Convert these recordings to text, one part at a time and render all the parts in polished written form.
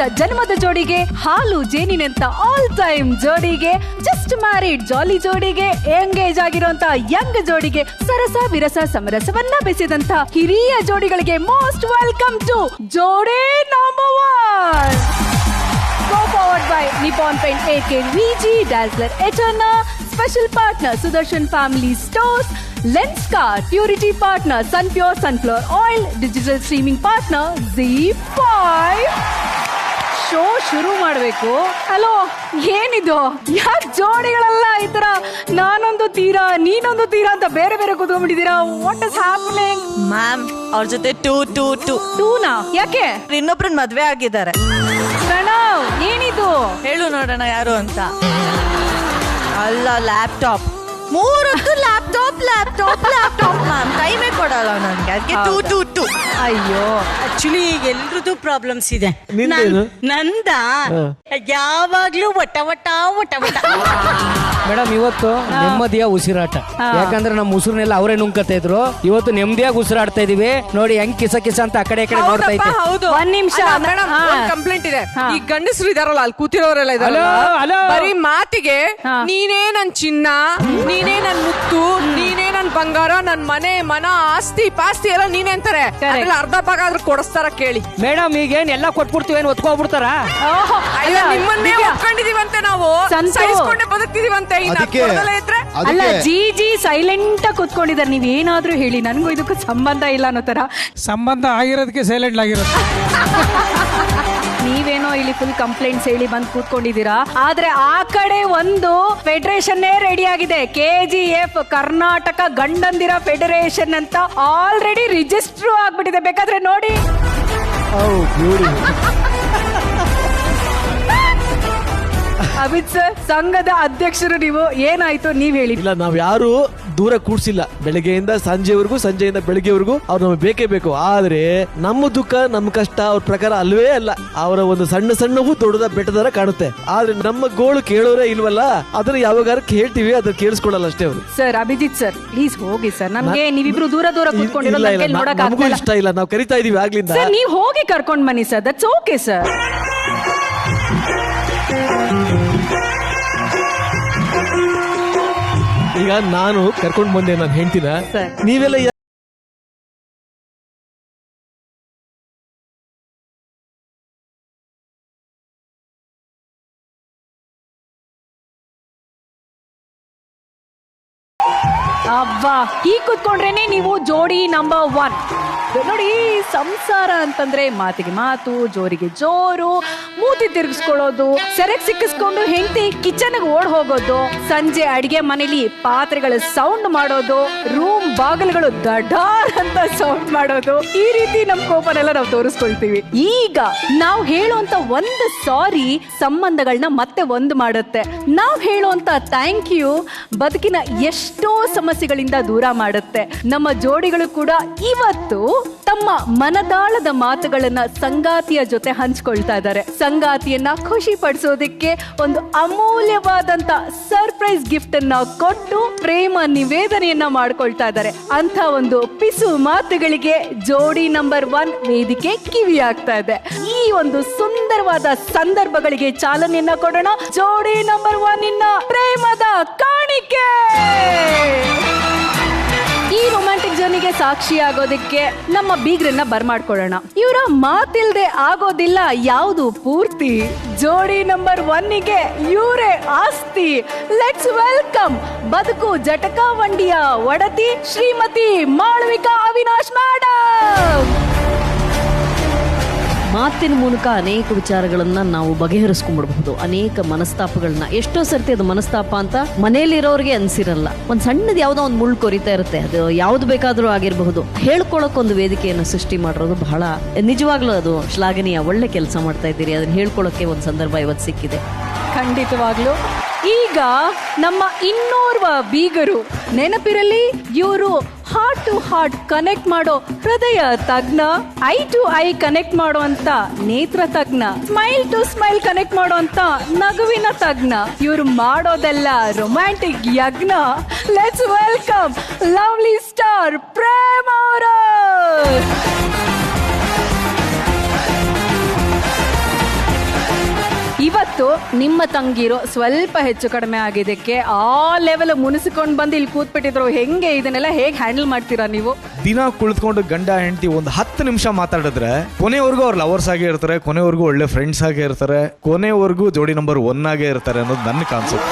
ಪುಟ್ಟ ಜನ್ಮದ ಜೋಡಿಗೆ, ಹಾಲು ಜೇನಿನಂತ ಆಲ್ ಟೈಮ್ ಜೋಡಿಗೆ, ಜಸ್ಟ್ ಮ್ಯಾರಿಡ್ ಜಾಲಿ ಜೋಡಿಗೆ, ಎಂಗೇಜ್ ಆಗಿರುವಂತ ಯಂಗ್ ಜೋಡಿಗೆ, ಸರಸ ವಿರಸ ಸಮರಸವನ್ನ ಬೆಸೆದಂತ ಹಿರಿಯ ಜೋಡಿಗಳಿಗೆ most welcome to Jodi number 1. Co-powered by Nippon Paint AK VG Dazzler Eterna, special partner Sudarshan Family Stores, Lenskart, purity partner Sunpure Sunflower Oil, digital streaming partner Z5. Show ಶುರು ಮಾಡಬೇಕು. Hello, ಏನಿದು? ಯಾಕೆ ಜೋಡಿಗಳೆಲ್ಲ ಈ ತರ ನಾನೊಂದು ತೀರಾ ನೀನೊಂದು ತೀರಾ ಅಂತ ಬೇರೆ ಬೇರೆ ಕೂತ್ಕೊಂಡ್ಬಿಟ್ಟಿದ್ದೀರಾ? What is happening? ಮ್ಯಾಮ್, ಅವ್ರ ಜೊತೆ ಟೂನಾ? ಯಾಕೆ? ಇನ್ನೊಬ್ರನ್ನ ಮದ್ವೆ ಆಗಿದ್ದಾರೆ. ಪ್ರಣವ್, ಏನಿದು? ಹೇಳು ನೋಡೋಣ ಯಾರು ಅಂತ. ಅಲ್ಲ, ಲ್ಯಾಪ್ಟಾಪ್. 3 ಹೊತ್ತು ಲ್ಯಾಪ್ಟಾಪ್ ಮ್ಯಾಮ್. ಟೈಮೇ ಕೊಡಲ್ಲ ನನ್ಗೆ, ಅದಕ್ಕೆ ಟೂ. ಅಯ್ಯೋ, ಆಕ್ಚುಲಿ ಎಲ್ರದ್ದು ಪ್ರಾಬ್ಲಮ್ಸ್ ಇದೆ. ನಂದ ಯಾವಾಗ್ಲೂ ಒಟ್ಟ ಮೇಡಮ್, ಇವತ್ತು ನೆಮ್ಮದಿಯ ಉಸಿರಾಟ. ಯಾಕಂದ್ರೆ ನಮ್ಮ ಉಸಿರನ್ನೆಲ್ಲ ಅವರೇ ನುಂಗ್ಕತಾ ಇದ್ರು. ಇವತ್ತು ನೆಮ್ಮದಿಯಾಗಿ ಉಸಿರಾಡ್ತಾ ಇದೀವಿ. ನೋಡಿ ಹೆಂಗ್ ಕಿಸ ಅಂತ ಆ ಕಡೆ ನೋಡ್ತಾ ಇದ್ದೆ. ಒಂದ್ ನಿಮಿಷ, ಕಂಪ್ಲೇಂಟ್ ಇದೆ. ಈ ಗಂಡಸರು ಇದಾರಲ್ಲ, ಅಲ್ಲಿ ಕೂತಿರೋರೆಲ್ಲ ಇದಾರಲ್ಲ, ಬರೀ ಮಾತಿಗೆ ನೀನೇ ನನ್ ಚಿನ್ನ, ನೀನೇ ನನ್ ಮುತ್ತು, ನೀನೇ ನನ್ ಬಂಗಾರ, ನನ್ ಮನ ಆಸ್ತಿ ಪಾಸ್ತಿ ಎಲ್ಲ ನೀನೇ ಅಂತಾರೆ. ಅರ್ಧ ಭಾಗ ಆದ್ರೂ ಕೊಡಿಸ್ತಾರ ಕೇಳಿ. ಮೇಡಮ್, ಈಗೇನ್ ಎಲ್ಲ ಕೊಟ್ಬಿಡ್ತೀವಿ, ಏನ್ ಒತ್ಕೊಬಿಡ್ತಾರ? ನಿಮ್ಮನ್ನೇ ಒಪ್ಕೊಂಡಿದೀವಂತೆ, ನಾವು ಸಹಿಸ್ಕೊಂಡೆ ಬದುಕ್ತಿದೀವಂತೆ. ಅಲ್ಲ, ಜಿ ಸೈಲೆಂಟ್ ಆಗಿ ಕೂತ್ಕೊಂಡಿದ್ದಾರೆ. ನೀವ್ ಏನಾದ್ರೂ ಹೇಳಿ, ನನ್ಗೂ ಇದಕ್ಕೂ ಸಂಬಂಧ ಇಲ್ಲ ಅನ್ನೋ ತರ. ಸಂಬಂಧ ಆಗಿರೋದಕ್ಕೆ ಸೈಲೆಂಟ್ ಆಗಿರೋದು. ನೀವೇನೋ ಇಲ್ಲಿ ಫುಲ್ ಕಂಪ್ಲೇಂಟ್ಸ್ ಹೇಳಿ ಬಂದ್ ಕೂತ್ಕೊಂಡಿದ್ದೀರಾ. ಆದ್ರೆ ಆ ಕಡೆ ಒಂದು ಫೆಡರೇಷನ್ ರೆಡಿ ಆಗಿದೆ. KGF ಕರ್ನಾಟಕ ಗಂಡಂದಿರ ಫೆಡರೇಷನ್ ಅಂತ ಆಲ್ರೆಡಿ ರಿಜಿಸ್ಟರ್ ಆಗ್ಬಿಟ್ಟಿದೆ. ಬೇಕಾದ್ರೆ ನೋಡಿ. ಅಮಿತ್ ಸರ್, ಸಂಘದ ಅಧ್ಯಕ್ಷರು ನೀವು. ಏನಾಯ್ತು ನೀವ್ ಹೇಳಿ. ಇಲ್ಲ, ನಾವ್ ಯಾರು ದೂರ ಕೂಡ್ಸಿಲ್ಲ. ಬೆಳಗ್ಗೆಯಿಂದ ಸಂಜೆವರೆಗೂ, ಸಂಜೆಯಿಂದ ಬೆಳಗ್ಗೆವರೆಗೂ ಅವ್ರು ನಮಗೆ ಬೇಕೇ ಬೇಕು. ಆದ್ರೆ ನಮ್ಮ ದುಃಖ, ನಮ್ಮ ಕಷ್ಟ ಅವ್ರ ಪ್ರಕಾರ ಅಲ್ವೇ ಅಲ್ಲ. ಅವರ ಒಂದು ಸಣ್ಣವೂ ದೊಡ್ಡದ ಬೆಟ್ಟದರ ಕಾಣುತ್ತೆ. ಆದ್ರೆ ನಮ್ಮ ಗೋಳು ಕೇಳೋರೇ ಇಲ್ವಲ್ಲ. ಅದನ್ನ ಯಾವಾಗ ಕೇಳ್ತೀವಿ, ಅದನ್ನ ಕೇಳಿಸ್ಕೊಳ್ಳಲ್ಲ ಅಷ್ಟೇ ಅವರು. ಸರ್, ಅಭಿಜಿತ್ ಸರ್, ಪ್ಲೀಸ್ ಹೋಗಿ ಸರ್. ನಮ್ಗೆ ನೀವಿಬ್ರು ದೂರ ನಮಗೂ ಇಷ್ಟ ಇಲ್ಲ. ನಾವು ಕರಿತಾ ಇದೀವಿ ಆಗ್ಲಿಂದ. ಸರ್, ನೀವ್ ಹೋಗಿ ಕರ್ಕೊಂಡ್ ಬನ್ನಿ ಸರ್. That's okay sir. ಈಗ ನಾನು ಕರ್ಕೊಂಡ್ ಬಂದೆ ನಾನು ಹೆಂಡ್ತಿನ. ನೀವೆಲ್ಲ ಅಬ್ಬಾ, ಈ ಕೂತ್ಕೊಂಡ್ರೇನೆ ನೀವು ಜೋಡಿ ನಂಬರ್ 1. ನೋಡಿ, ಸಂಸಾರ ಅಂತಂದ್ರೆ ಮಾತಿಗೆ ಮಾತು, ಜೋರಿಗೆ ಜೋರು, ಮೂತಿ ತಿರ್ಗಿಸ್ಕೊಳ್ಳೋದು, ಸೆರೆಗ್ ಸಿಕ್ಕಿಸ್ಕೊಂಡು ಹೆಂಡತಿ ಕಿಚನ್ ಓಡ್ ಹೋಗೋದು, ಸಂಜೆ ಅಡಿಗೆ ಮನೇಲಿ ಪಾತ್ರೆಗಳ ಸೌಂಡ್ ಮಾಡೋದು, ರೂಮ್ ಬಾಗಿಲುಗಳು ದಡಾರ್ ಅಂತ ಸೌಂಡ್ ಮಾಡೋದು. ಈ ರೀತಿ ನಮ್ ಕೋಪನೆಲ್ಲ ನಾವು ತೋರಿಸ್ಕೊಳ್ತೀವಿ. ಈಗ ನಾವು ಹೇಳುವಂತ ಒಂದು ಸಾರಿ ಸಂಬಂಧಗಳನ್ನ ಮತ್ತೆ ಒಂದು ಮಾಡುತ್ತೆ. ನಾವು ಹೇಳುವಂತ ಥ್ಯಾಂಕ್ ಯು ಬದುಕಿನ ಎಷ್ಟೋ ಸಮಸ್ಯೆಗಳಿಂದ ದೂರ ಮಾಡುತ್ತೆ. ನಮ್ಮ ಜೋಡಿಗಳು ಕೂಡ ಇವತ್ತು ತಮ್ಮ ಮನದಾಳದ ಮಾತುಗಳನ್ನ ಸಂಗಾತಿಯ ಜೊತೆ ಹಂಚ್ಕೊಳ್ತಾ ಇದ್ದಾರೆ. ಸಂಗಾತಿಯನ್ನ ಖುಷಿ ಪಡಿಸೋದಕ್ಕೆ ಒಂದು ಅಮೂಲ್ಯವಾದಂತ ಸರ್ಪ್ರೈಸ್ ಗಿಫ್ಟ್ ಅನ್ನ ಕೊಟ್ಟು ಪ್ರೇಮ ನಿವೇದನೆಯನ್ನ ಮಾಡ್ಕೊಳ್ತಾ ಇದ್ದಾರೆ. ಅಂತ ಒಂದು ಪಿಸು ಮಾತುಗಳಿಗೆ ಜೋಡಿ ನಂಬರ್ 1 ವೇದಿಕೆ ಕಿವಿ ಆಗ್ತಾ ಇದೆ. ಈ ಒಂದು ಸುಂದರವಾದ ಸಂದರ್ಭಗಳಿಗೆ ಚಾಲನೆಯನ್ನ ಕೊಡೋಣ. ಜೋಡಿ ನಂಬರ್ 1 ಇನ್ನ ಪ್ರೇಮದ ಕಾಣಿಕೆ. ಈ ರೊಮ್ಯಾಂಟಿಕ್ ಜರ್ನಿಗೆ ಸಾಕ್ಷಿ ಆಗೋದಕ್ಕೆ ನಮ್ಮ ಬೀಗ್ರನ್ನ ಬರ್ಮಾಡ್ಕೊಳ್ಳೋಣ. ಇವರ ಮಾತಿಲ್ದೆ ಆಗೋದಿಲ್ಲ ಯಾವುದು ಪೂರ್ತಿ. ಜೋಡಿ ನಂಬರ್ 1ಗೆ ಇವರೇ ಆಸ್ತಿ. ಲೆಟ್ಸ್ ವೆಲ್ಕಮ್ ಬದುಕು ಜಟಕಾವಂಡಿಯ ಒಡತಿ ಶ್ರೀಮತಿ ಮಾಳವಿಕಾ ಅವಿನಾಶ್ ಮೇಡಮ್. ಮಾತಿನ ಮೂಲಕ ಅನೇಕ ವಿಚಾರಗಳನ್ನ ನಾವು ಬಗೆಹರಿಸ್ಕೊಂಡ್ಬಿಡ್ಬಹುದು. ಅನೇಕ ಮನಸ್ತಾಪಗಳನ್ನ, ಎಷ್ಟೋ ಸರ್ತಿ ಅದು ಮನಸ್ತಾಪ ಅಂತ ಮನೇಲಿರೋರಿಗೆ ಅನ್ಸಿರಲ್ಲ. ಒಂದ್ ಸಣ್ಣದ್ ಯಾವ್ದೋ ಒಂದು ಮುಳ್ಳು ಕೊರಿತಾ ಇರುತ್ತೆ. ಅದು ಯಾವ್ದು ಬೇಕಾದ್ರೂ ಆಗಿರಬಹುದು. ಹೇಳ್ಕೊಳಕ್ ಒಂದು ವೇದಿಕೆಯನ್ನು ಸೃಷ್ಟಿ ಮಾಡಿರೋದು ಬಹಳ ನಿಜವಾಗ್ಲೂ ಅದು ಶ್ಲಾಘನೀಯ. ಒಳ್ಳೆ ಕೆಲಸ ಮಾಡ್ತಾ ಇದ್ದೀರಿ. ಅದನ್ನ ಹೇಳ್ಕೊಳಕ್ಕೆ ಒಂದು ಸಂದರ್ಭ ಇವತ್ತು ಸಿಕ್ಕಿದೆ. ಖಂಡಿತವಾಗ್ಲು. ಈಗ ನಮ್ಮ ಇನ್ನೋರ್ವ ಬೀಗರು ನೆನಪಿರಲಿ, ಇವರು ಹಾರ್ಟ್ ಟು ಹಾರ್ಟ್ ಕನೆಕ್ಟ್ ಮಾಡೋ ಹೃದಯ ತಜ್ಞ, ಐ ಟು ಐ ಕನೆಕ್ಟ್ ಮಾಡುವಂತ ನೇತ್ರ ತಜ್ಞ, ಸ್ಮೈಲ್ ಟು ಸ್ಮೈಲ್ ಕನೆಕ್ಟ್ ಮಾಡುವಂತ ನಗುವಿನ ತಜ್ಞ. ಇವರು ಮಾಡೋದೆಲ್ಲ ರೊಮ್ಯಾಂಟಿಕ್ ಯಜ್ಞ. ಲೆಟ್ಸ್ ವೆಲ್ಕಮ್ ಲವ್ಲಿ ಸ್ಟಾರ್ ಪ್ರೇಮ ಅವರು. ಇವತ್ತು ನಿಮ್ಮ ತಂಗಿರೋ ಸ್ವಲ್ಪ ಹೆಚ್ಚು ಕಡಿಮೆ ಆಗಿದ್ದಕ್ಕೆ ಆ ಲೆವೆಲ್ ಮುನಿಸಿಕೊಂಡು ಬಂದು ಇಲ್ಲಿ ಕೂತ್ಬಿಟ್ಟಿದ್ರು. ಹೆಂಗೆ ಇದನ್ನೆಲ್ಲ ಹೇಗೆ ಹ್ಯಾಂಡಲ್ ಮಾಡ್ತೀರಾ ನೀವು? ದಿನ ಕುಳಿತುಕೊಂಡು ಗಂಡ ಹೆಂಡತಿ ಒಂದು 10 ನಿಮಿಷ ಮಾತಾಡಿದ್ರೆ ಕೊನೆವರೆಗೂ ಅವ್ರು ಲವರ್ಸ್ ಆಗೇ ಇರ್ತಾರೆ, ಕೊನೆವರೆಗೂ ಒಳ್ಳೆ ಫ್ರೆಂಡ್ಸ್ ಆಗೇ ಇರ್ತಾರೆ, ಕೊನೆವರೆಗೂ ಜೋಡಿ ನಂಬರ್ 1 ಆಗೇ ಇರ್ತಾರೆ ಅನ್ನೋದು ನನ್ನ ಕಾನ್ಸೆಪ್ಟ್.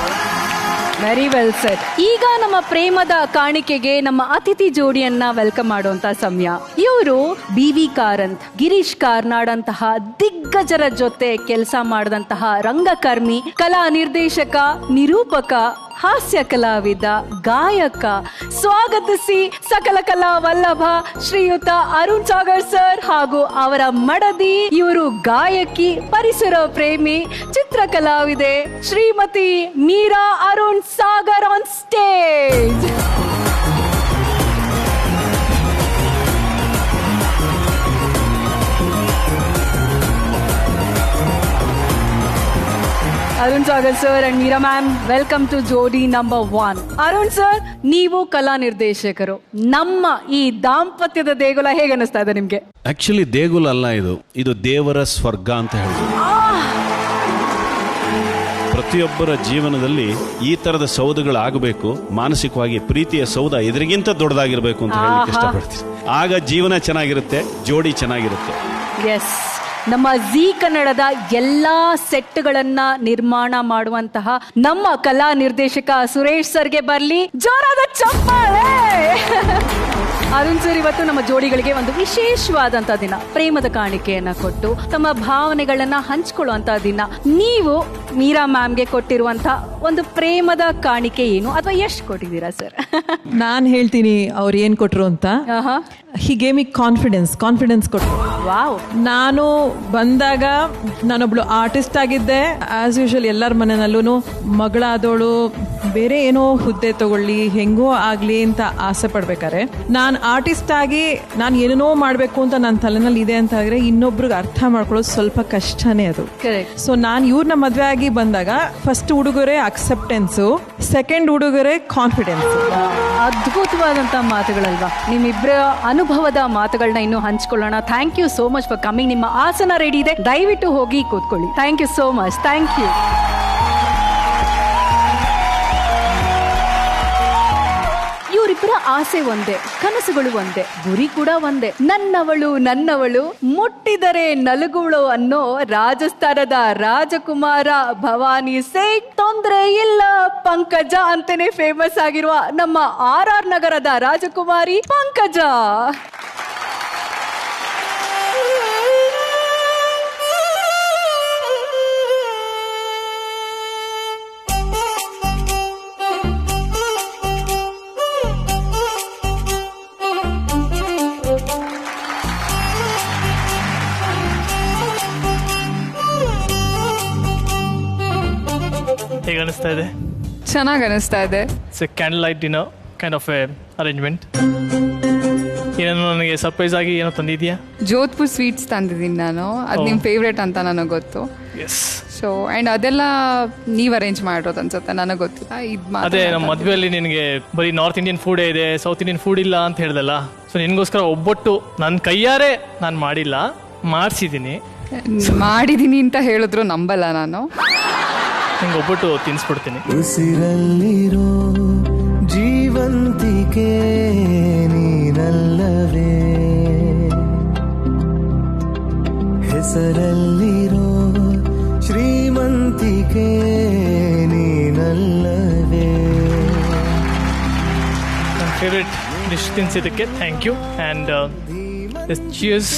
Very well sir. ಈಗ ನಮ್ಮ ಪ್ರೇಮದ ಕಾಣಿಕೆಗೆ ನಮ್ಮ ಅತಿಥಿ ಜೋಡಿಯನ್ನ ವೆಲ್ಕಮ್ ಮಾಡುವಂತ ಸಮಯ. ಇವರು BV ಕಾರಂತ್, ಗಿರೀಶ್ ಕಾರ್ನಾಡ್ ಅಂತಹ ದಿಗ್ಗಜರ ಜೊತೆ ಕೆಲಸ ಮಾಡಿದಂತಹ ರಂಗಕರ್ಮಿ, ಕಲಾ ನಿರ್ದೇಶಕ, ನಿರೂಪಕ, ಹಾಸ್ಯ ಕಲಾವಿದ, ಗಾಯಕ. ಸ್ವಾಗತಿಸಿ ಸಕಲ ಕಲಾ ವಲ್ಲಭ ಶ್ರೀಯುತ ಅರುಣ್ ಸಾಗರ್ ಸರ್ ಹಾಗೂ ಅವರ ಮಡದಿ. ಇವರು ಗಾಯಕಿ, ಪರಿಸರ ಪ್ರೇಮಿ, ಚಿತ್ರ ಕಲಾವಿದೆ Shrimati Meera Arun Sagar on stage. Arun Sagar sir and Meera ma'am, welcome to Jodi number 1. Arun sir, ನೀವು ಕಲಾ ನಿರ್ದೇಶಕರು. ನಮ್ಮ ಈ ದಾಂಪತ್ಯದ ದೇಗುಲ ಹೇಗೆ ಅನಿಸ್ತಾ ಇದೆ ನಿಮ್ಗೆ? ಆಕ್ಚುಲಿ ದೇಗುಲ ಅಲ್ಲ, ಇದು ದೇವರ ಸ್ವರ್ಗ ಅಂತ ಹೇಳ್ಬೋದು. ಪ್ರತಿಯೊಬ್ಬರ ಜೀವನದಲ್ಲಿ ಈ ತರದ ಸೌಧಗಳಾಗಬೇಕು. ಮಾನಸಿಕವಾಗಿ ಪ್ರೀತಿಯ ಸೌಧ ಎದುರಿಗಿಂತ ದೊಡ್ಡದಾಗಿರ್ಬೇಕು ಅಂತ ಹೇಳಲಿಕ್ಕೆ ಇಷ್ಟಪಡ್ತೀನಿ. ಆಗ ಜೀವನ ಚೆನ್ನಾಗಿರುತ್ತೆ, ಜೋಡಿ ಚೆನ್ನಾಗಿರುತ್ತೆ. ಎಸ್, ನಮ್ಮ ಜೀ ಕನ್ನಡದ ಎಲ್ಲಾ ಸೆಟ್ಗಳನ್ನ ನಿರ್ಮಾಣ ಮಾಡುವಂತಹ ನಮ್ಮ ಕಲಾ ನಿರ್ದೇಶಕ ಸುರೇಶ್ ಸರ್ಗೆ ಬರ್ಲಿ ಜೋರಾದ ಚಪ್ಪಾಳೆ. ಅರುಣ್ ಸರ್, ಇವತ್ತು ನಮ್ಮ ಜೋಡಿಗಳಿಗೆ ಒಂದು ವಿಶೇಷವಾದಂತಹ ದಿನ. ಪ್ರೇಮದ ಕಾಣಿಕೆಯನ್ನ ಕೊಟ್ಟು ತಮ್ಮ ಭಾವನೆಗಳನ್ನ ಹಂಚ್ಕೊಳ್ಳುವಂತಹ ದಿನ. ನೀವು ಮೀರಾ ಮ್ಯಾಮ್ಗೆ ಕೊಟ್ಟಿರುವಂತಹ ಒಂದು ಪ್ರೇಮದ ಕಾಣಿಕೆ ಏನು, ಅಥವಾ ಎಷ್ಟು ಕೊಟ್ಟಿದ್ದೀರಾ ಸರ್? ನಾನ್ ಹೇಳ್ತೀನಿ ಅವ್ರು ಏನ್ ಕೊಟ್ರು ಅಂತ. ಹಿ ಗೇವ್ ಮಿ ಕಾನ್ಫಿಡೆನ್ಸ್ ಕೊಟ್ರು. ವಾವ್. ನಾನು ಬಂದಾಗ ನಾನೊಬ್ಳು ಆರ್ಟಿಸ್ಟ್ ಆಗಿದ್ದೆ. ಆಸ್ ಯೂಶುವಲ್ ಎಲ್ಲರ ಮನೆಯಲ್ಲೂ ಮಗಳಾದವಳು ಬೇರೆ ಏನೋ ಹುದ್ದೆ ತಗೊಳ್ಳಿ, ಹೆಂಗೋ ಆಗ್ಲಿ ಅಂತ ಆಸೆ ಪಡ್ಬೇಕಾರೆ, ನಾನು ಆರ್ಟಿಸ್ಟ್ ಆಗಿ ನಾನು ಏನೇನೋ ಮಾಡ್ಬೇಕು ಅಂತ ನನ್ನ ತಲೆನಲ್ಲಿ ಇದೆ ಅಂತ ಆದ್ರೆ ಇನ್ನೊಬ್ರಿಗೆ ಅರ್ಥ ಮಾಡ್ಕೊಳ್ಳೋದು ಸ್ವಲ್ಪ ಕಷ್ಟನೇ ಅದು. ಸೊ ನಾನು ಇವ್ರನ್ನ ಮದ್ವೆ ಆಗಿ ಬಂದಾಗ ಫಸ್ಟ್ ಉಡುಗೊರೆ ಅಕ್ಸೆಪ್ಟೆನ್ಸು, ಸೆಕೆಂಡ್ ಉಡುಗೊರೆ ಕಾನ್ಫಿಡೆನ್ಸ್. ಅದ್ಭುತವಾದಂತ ಮಾತುಗಳಲ್ವಾ? ನಿಮ್ಮಿಬ್ಬರ ಅನುಭವದ ಮಾತುಗಳನ್ನ ಇನ್ನು ಹಂಚ್ಕೊಳ್ಳೋಣ. Thank you so much for coming. ನಿಮ್ಮ ಆಸನ ರೆಡಿ ಇದೆ, ದಯವಿಟ್ಟು ಹೋಗಿ ಕೂತ್ಕೊಳ್ಳಿ. Thank you so much. Thank you. ಇವರಿಬ್ಬರ ಆಸೆ ಒಂದೇ, ಕನಸುಗಳು ಒಂದೇ, ಗುರಿ ಕೂಡ ಒಂದೇ. ನನ್ನವಳು ಮುಟ್ಟಿದರೆ ನಲುಗುಳು ಅನ್ನೋ ರಾಜಸ್ಥಾನದ ರಾಜಕುಮಾರ ಭವಾನಿ ಸೇಠ್, ತೊಂದರೆ ಇಲ್ಲ ಪಂಕಜ ಅಂತಾನೆ ಫೇಮಸ್ ಆಗಿರುವ ನಮ್ಮ RR ನಗರದ ರಾಜಕುಮಾರಿ ಪಂಕಜ. ಹೇಗೆ ಅನಿಸ್ತಾ ಇದೆ? ಚೆನ್ನಾಗಿ ಅನಿಸ್ತಾ ಇದೆ. It's A candle light dinner kind of A arrangement. ಏನೋ ನನಗೆ ಸರ್ಪ್ರೈಸ್ ಆಗಿ ಏನೋ ತಂದಿದ್ಯಾ? ಜೋಧ್ಪುರ್ ಸ್ವೀಟ್ಸ್ ತಂದಿದ್ದೀನಿ ನಾನು. ಅದು ನಿಮ್ಮ ಫೇವ್ರೇಟ್ ಅಂತ ನನಗೆ ಗೊತ್ತು. ಎಸ್. ಸೊ ಆ್ಯಂಡ್ ಅದೆಲ್ಲ ನೀವು ಅರೇಂಜ್ ಮಾಡಿರೋದು ಅನ್ಸುತ್ತೆ, ನನಗೆ ಗೊತ್ತಿಲ್ಲ. ಅದೇ ನಮ್ಮ ಮದುವೆಯಲ್ಲಿ ನಿನಗೆ ಬರೀ ನಾರ್ತ್ ಇಂಡಿಯನ್ ಫುಡೇ ಇದೆ, ಸೌತ್ ಇಂಡಿಯನ್ ಫುಡ್ ಇಲ್ಲ ಅಂತ ಹೇಳ್ದಲ್ಲ. ಸೊ ನಿನಗೋಸ್ಕರ ಒಬ್ಬಟ್ಟು ನನ್ನ ಕೈಯಾರೆ ನಾನು ಮಾಡಿಲ್ಲ, ಮಾಡಿಸಿದ್ದೀನಿ ಅಂತ ಹೇಳಿದ್ರು ನಂಬಲ್ಲ ನಾನು. ನಿಂಗೆ ಒಬ್ಬಟ್ಟು ತಿನ್ನಿಸ್ಬಿಡ್ತೀನಿ. ಉಸಿರಲ್ಲಿರೋ ಜೀವಂತಿಕೆ ನೀನಲ್ಲವೇ, ಹೆಸರಲ್ಲಿರೋ ಶ್ರೀಮಂತಿಕೆ ನೀನಲ್ಲವೇ. ನನ್ನ ಫೇವ್ರೆಟ್ ಡಿಶ್ ತಿನ್ಸಿದ್ದಕ್ಕೆ thank you. And cheers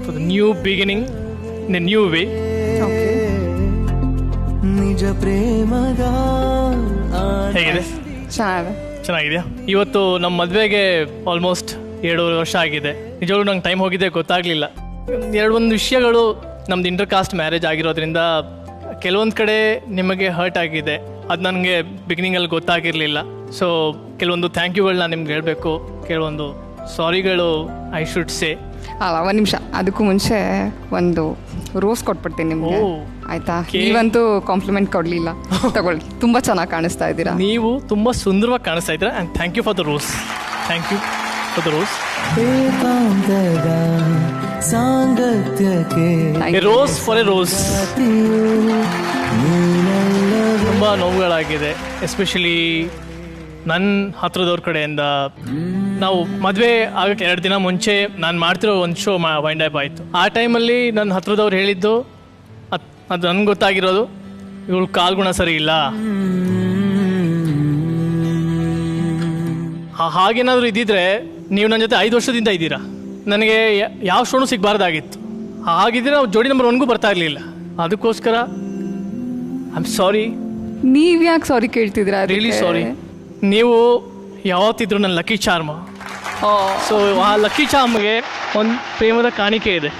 for the new beginning in a new way. ನಿಜ ಪ್ರೇಮದ ಹೇಗಿದೆ? ಚೆನ್ನಾಗಿದೆಯಾ? ಇವತ್ತು ನಮ್ಮ ಮದುವೆಗೆ ಆಲ್ಮೋಸ್ಟ್ 7 ವರ್ಷ ಆಗಿದೆ. ನಿಜವಾಗ್ಲೂ ನಂಗೆ ಟೈಮ್ ಹೋಗಿದೆ ಗೊತ್ತಾಗ್ಲಿಲ್ಲ. ಒಂದು ವಿಷಯಗಳು, ನಮ್ದು ಇಂಟರ್ ಕಾಸ್ಟ್ ಮ್ಯಾರೇಜ್ ಆಗಿರೋದ್ರಿಂದ ಕೆಲವೊಂದು ಕಡೆ ನಿಮಗೆ ಹರ್ಟ್ ಆಗಿದೆ. ಅದು ನನಗೆ ಬಿಗಿನಿಂಗಲ್ಲಿ ಗೊತ್ತಾಗಿರಲಿಲ್ಲ. ಸೊ ಕೆಲವೊಂದು ಥ್ಯಾಂಕ್ ಯುಗಳನ್ನ ನಿಮ್ಗೆ ಹೇಳಬೇಕು, ಕೆಲವೊಂದು ಸಾರಿಗಳು ಐ ಶುಡ್ ಸೇ. ಅಲ್ಲ, ಒಂದು ನಿಮಿಷ, ಅದಕ್ಕೂ ಮುಂಚೆ ಒಂದು ರೋಸ್ ಕೊಟ್ಬಿಡ್ತೀನಿ ನಿಮ್ಗೆ, ಆಯ್ತಾ? ನೀವಂತೂ ಕಾಂಪ್ಲಿಮೆಂಟ್ ಕೊಡ್ಲಿಲ್ಲ, ತಗೊಳ್ಳಿ. ತುಂಬಾ ಚೆನ್ನಾಗಿ ಕಾಣಿಸ್ತಾ ಇದ್ದೀರಾ. ನೀವು ತುಂಬಾ ಸುಂದರವಾಗಿ ಕಾಣಿಸ್ತಾ ಇದ್ದೀರಾ. And thank you for the rose. Thank you for the rose. ಏಕಾಂತದ ಸಾಂಗತ್ಯಕ್ಕೆ ರೋಸ್ ಫಾರ್ ಎ ರೋಸ್. ತುಂಬ ನೋವುಗಳಾಗಿದೆ, ಎಸ್ಪೆಷಲಿ ನನ್ನ ಹತ್ರದವ್ರ ಕಡೆಯಿಂದ. ನಾವು ಮದುವೆ ಆಗಕ್ಕೆ 2 ದಿನ ಮುಂಚೆ ನಾನು ಮಾಡ್ತಿರೋ ಒಂದು ಶೋ ವೈಂಡ್ ಅಪ್ ಆಯಿತು. ಆ ಟೈಮಲ್ಲಿ ನನ್ನ ಹತ್ರದವ್ರು ಹೇಳಿದ್ದು ಅದು ನನ್ಗೆ ಗೊತ್ತಾಗಿರೋದು, ಇವಳು ಕಾಲ್ಗುಣ ಸರಿ ಇಲ್ಲ. ಹಾಗೇನಾದರೂ ಇದ್ದಿದ್ರೆ ನೀವು ನನ್ನ ಜೊತೆ 5 ವರ್ಷದಿಂದ ಇದ್ದೀರಾ, ನನಗೆ ಯಾವ ಶೋನು ಸಿಗಬಾರ್ದಾಗಿತ್ತು. ಹಾಗಿದ್ರೆ ನಾವು ಜೋಡಿ ನಂಬರ್ 1ಗೂ ಬರ್ತಾ ಇರಲಿಲ್ಲ. ಅದಕ್ಕೋಸ್ಕರ ಐ ಆಮ್ ಸಾರಿ. ನೀವ್ ಯಾಕೆ ಸಾರಿ ಕೇಳ್ತಿದ್ರಾ? Really sorry. ನೀವು ಯಾವತ್ತಿದ್ರು ನನ್ನ ಲಕ್ಕಿ ಚಾರ್ಮ್. ಸೊ ಆ ಲಕ್ಕಿ ಚಾರ್ಮ್ಗೆ ಒಂದು ಪ್ರೇಮದ ಕಾಣಿಕೆ ಇದೆ.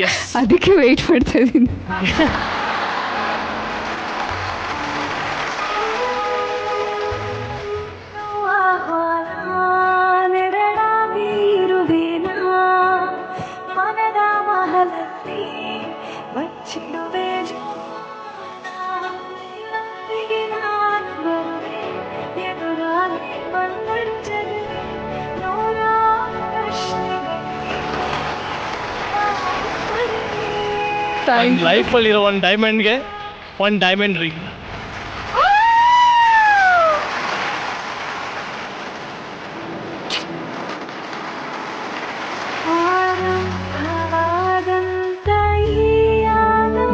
ಎಸ್, ಅದಕ್ಕೆ ವೆಯ್ಟ್ ಮಾಡ್ತಾ ಇದ್ದೀನಿ. ನನ್ನ ಲೈಫಲ್ಲಿರೋ ಒಂದು ಡೈಮಂಡ್ಗೆ 1 ಡೈಮಂಡ್ ರಿಂಗ್.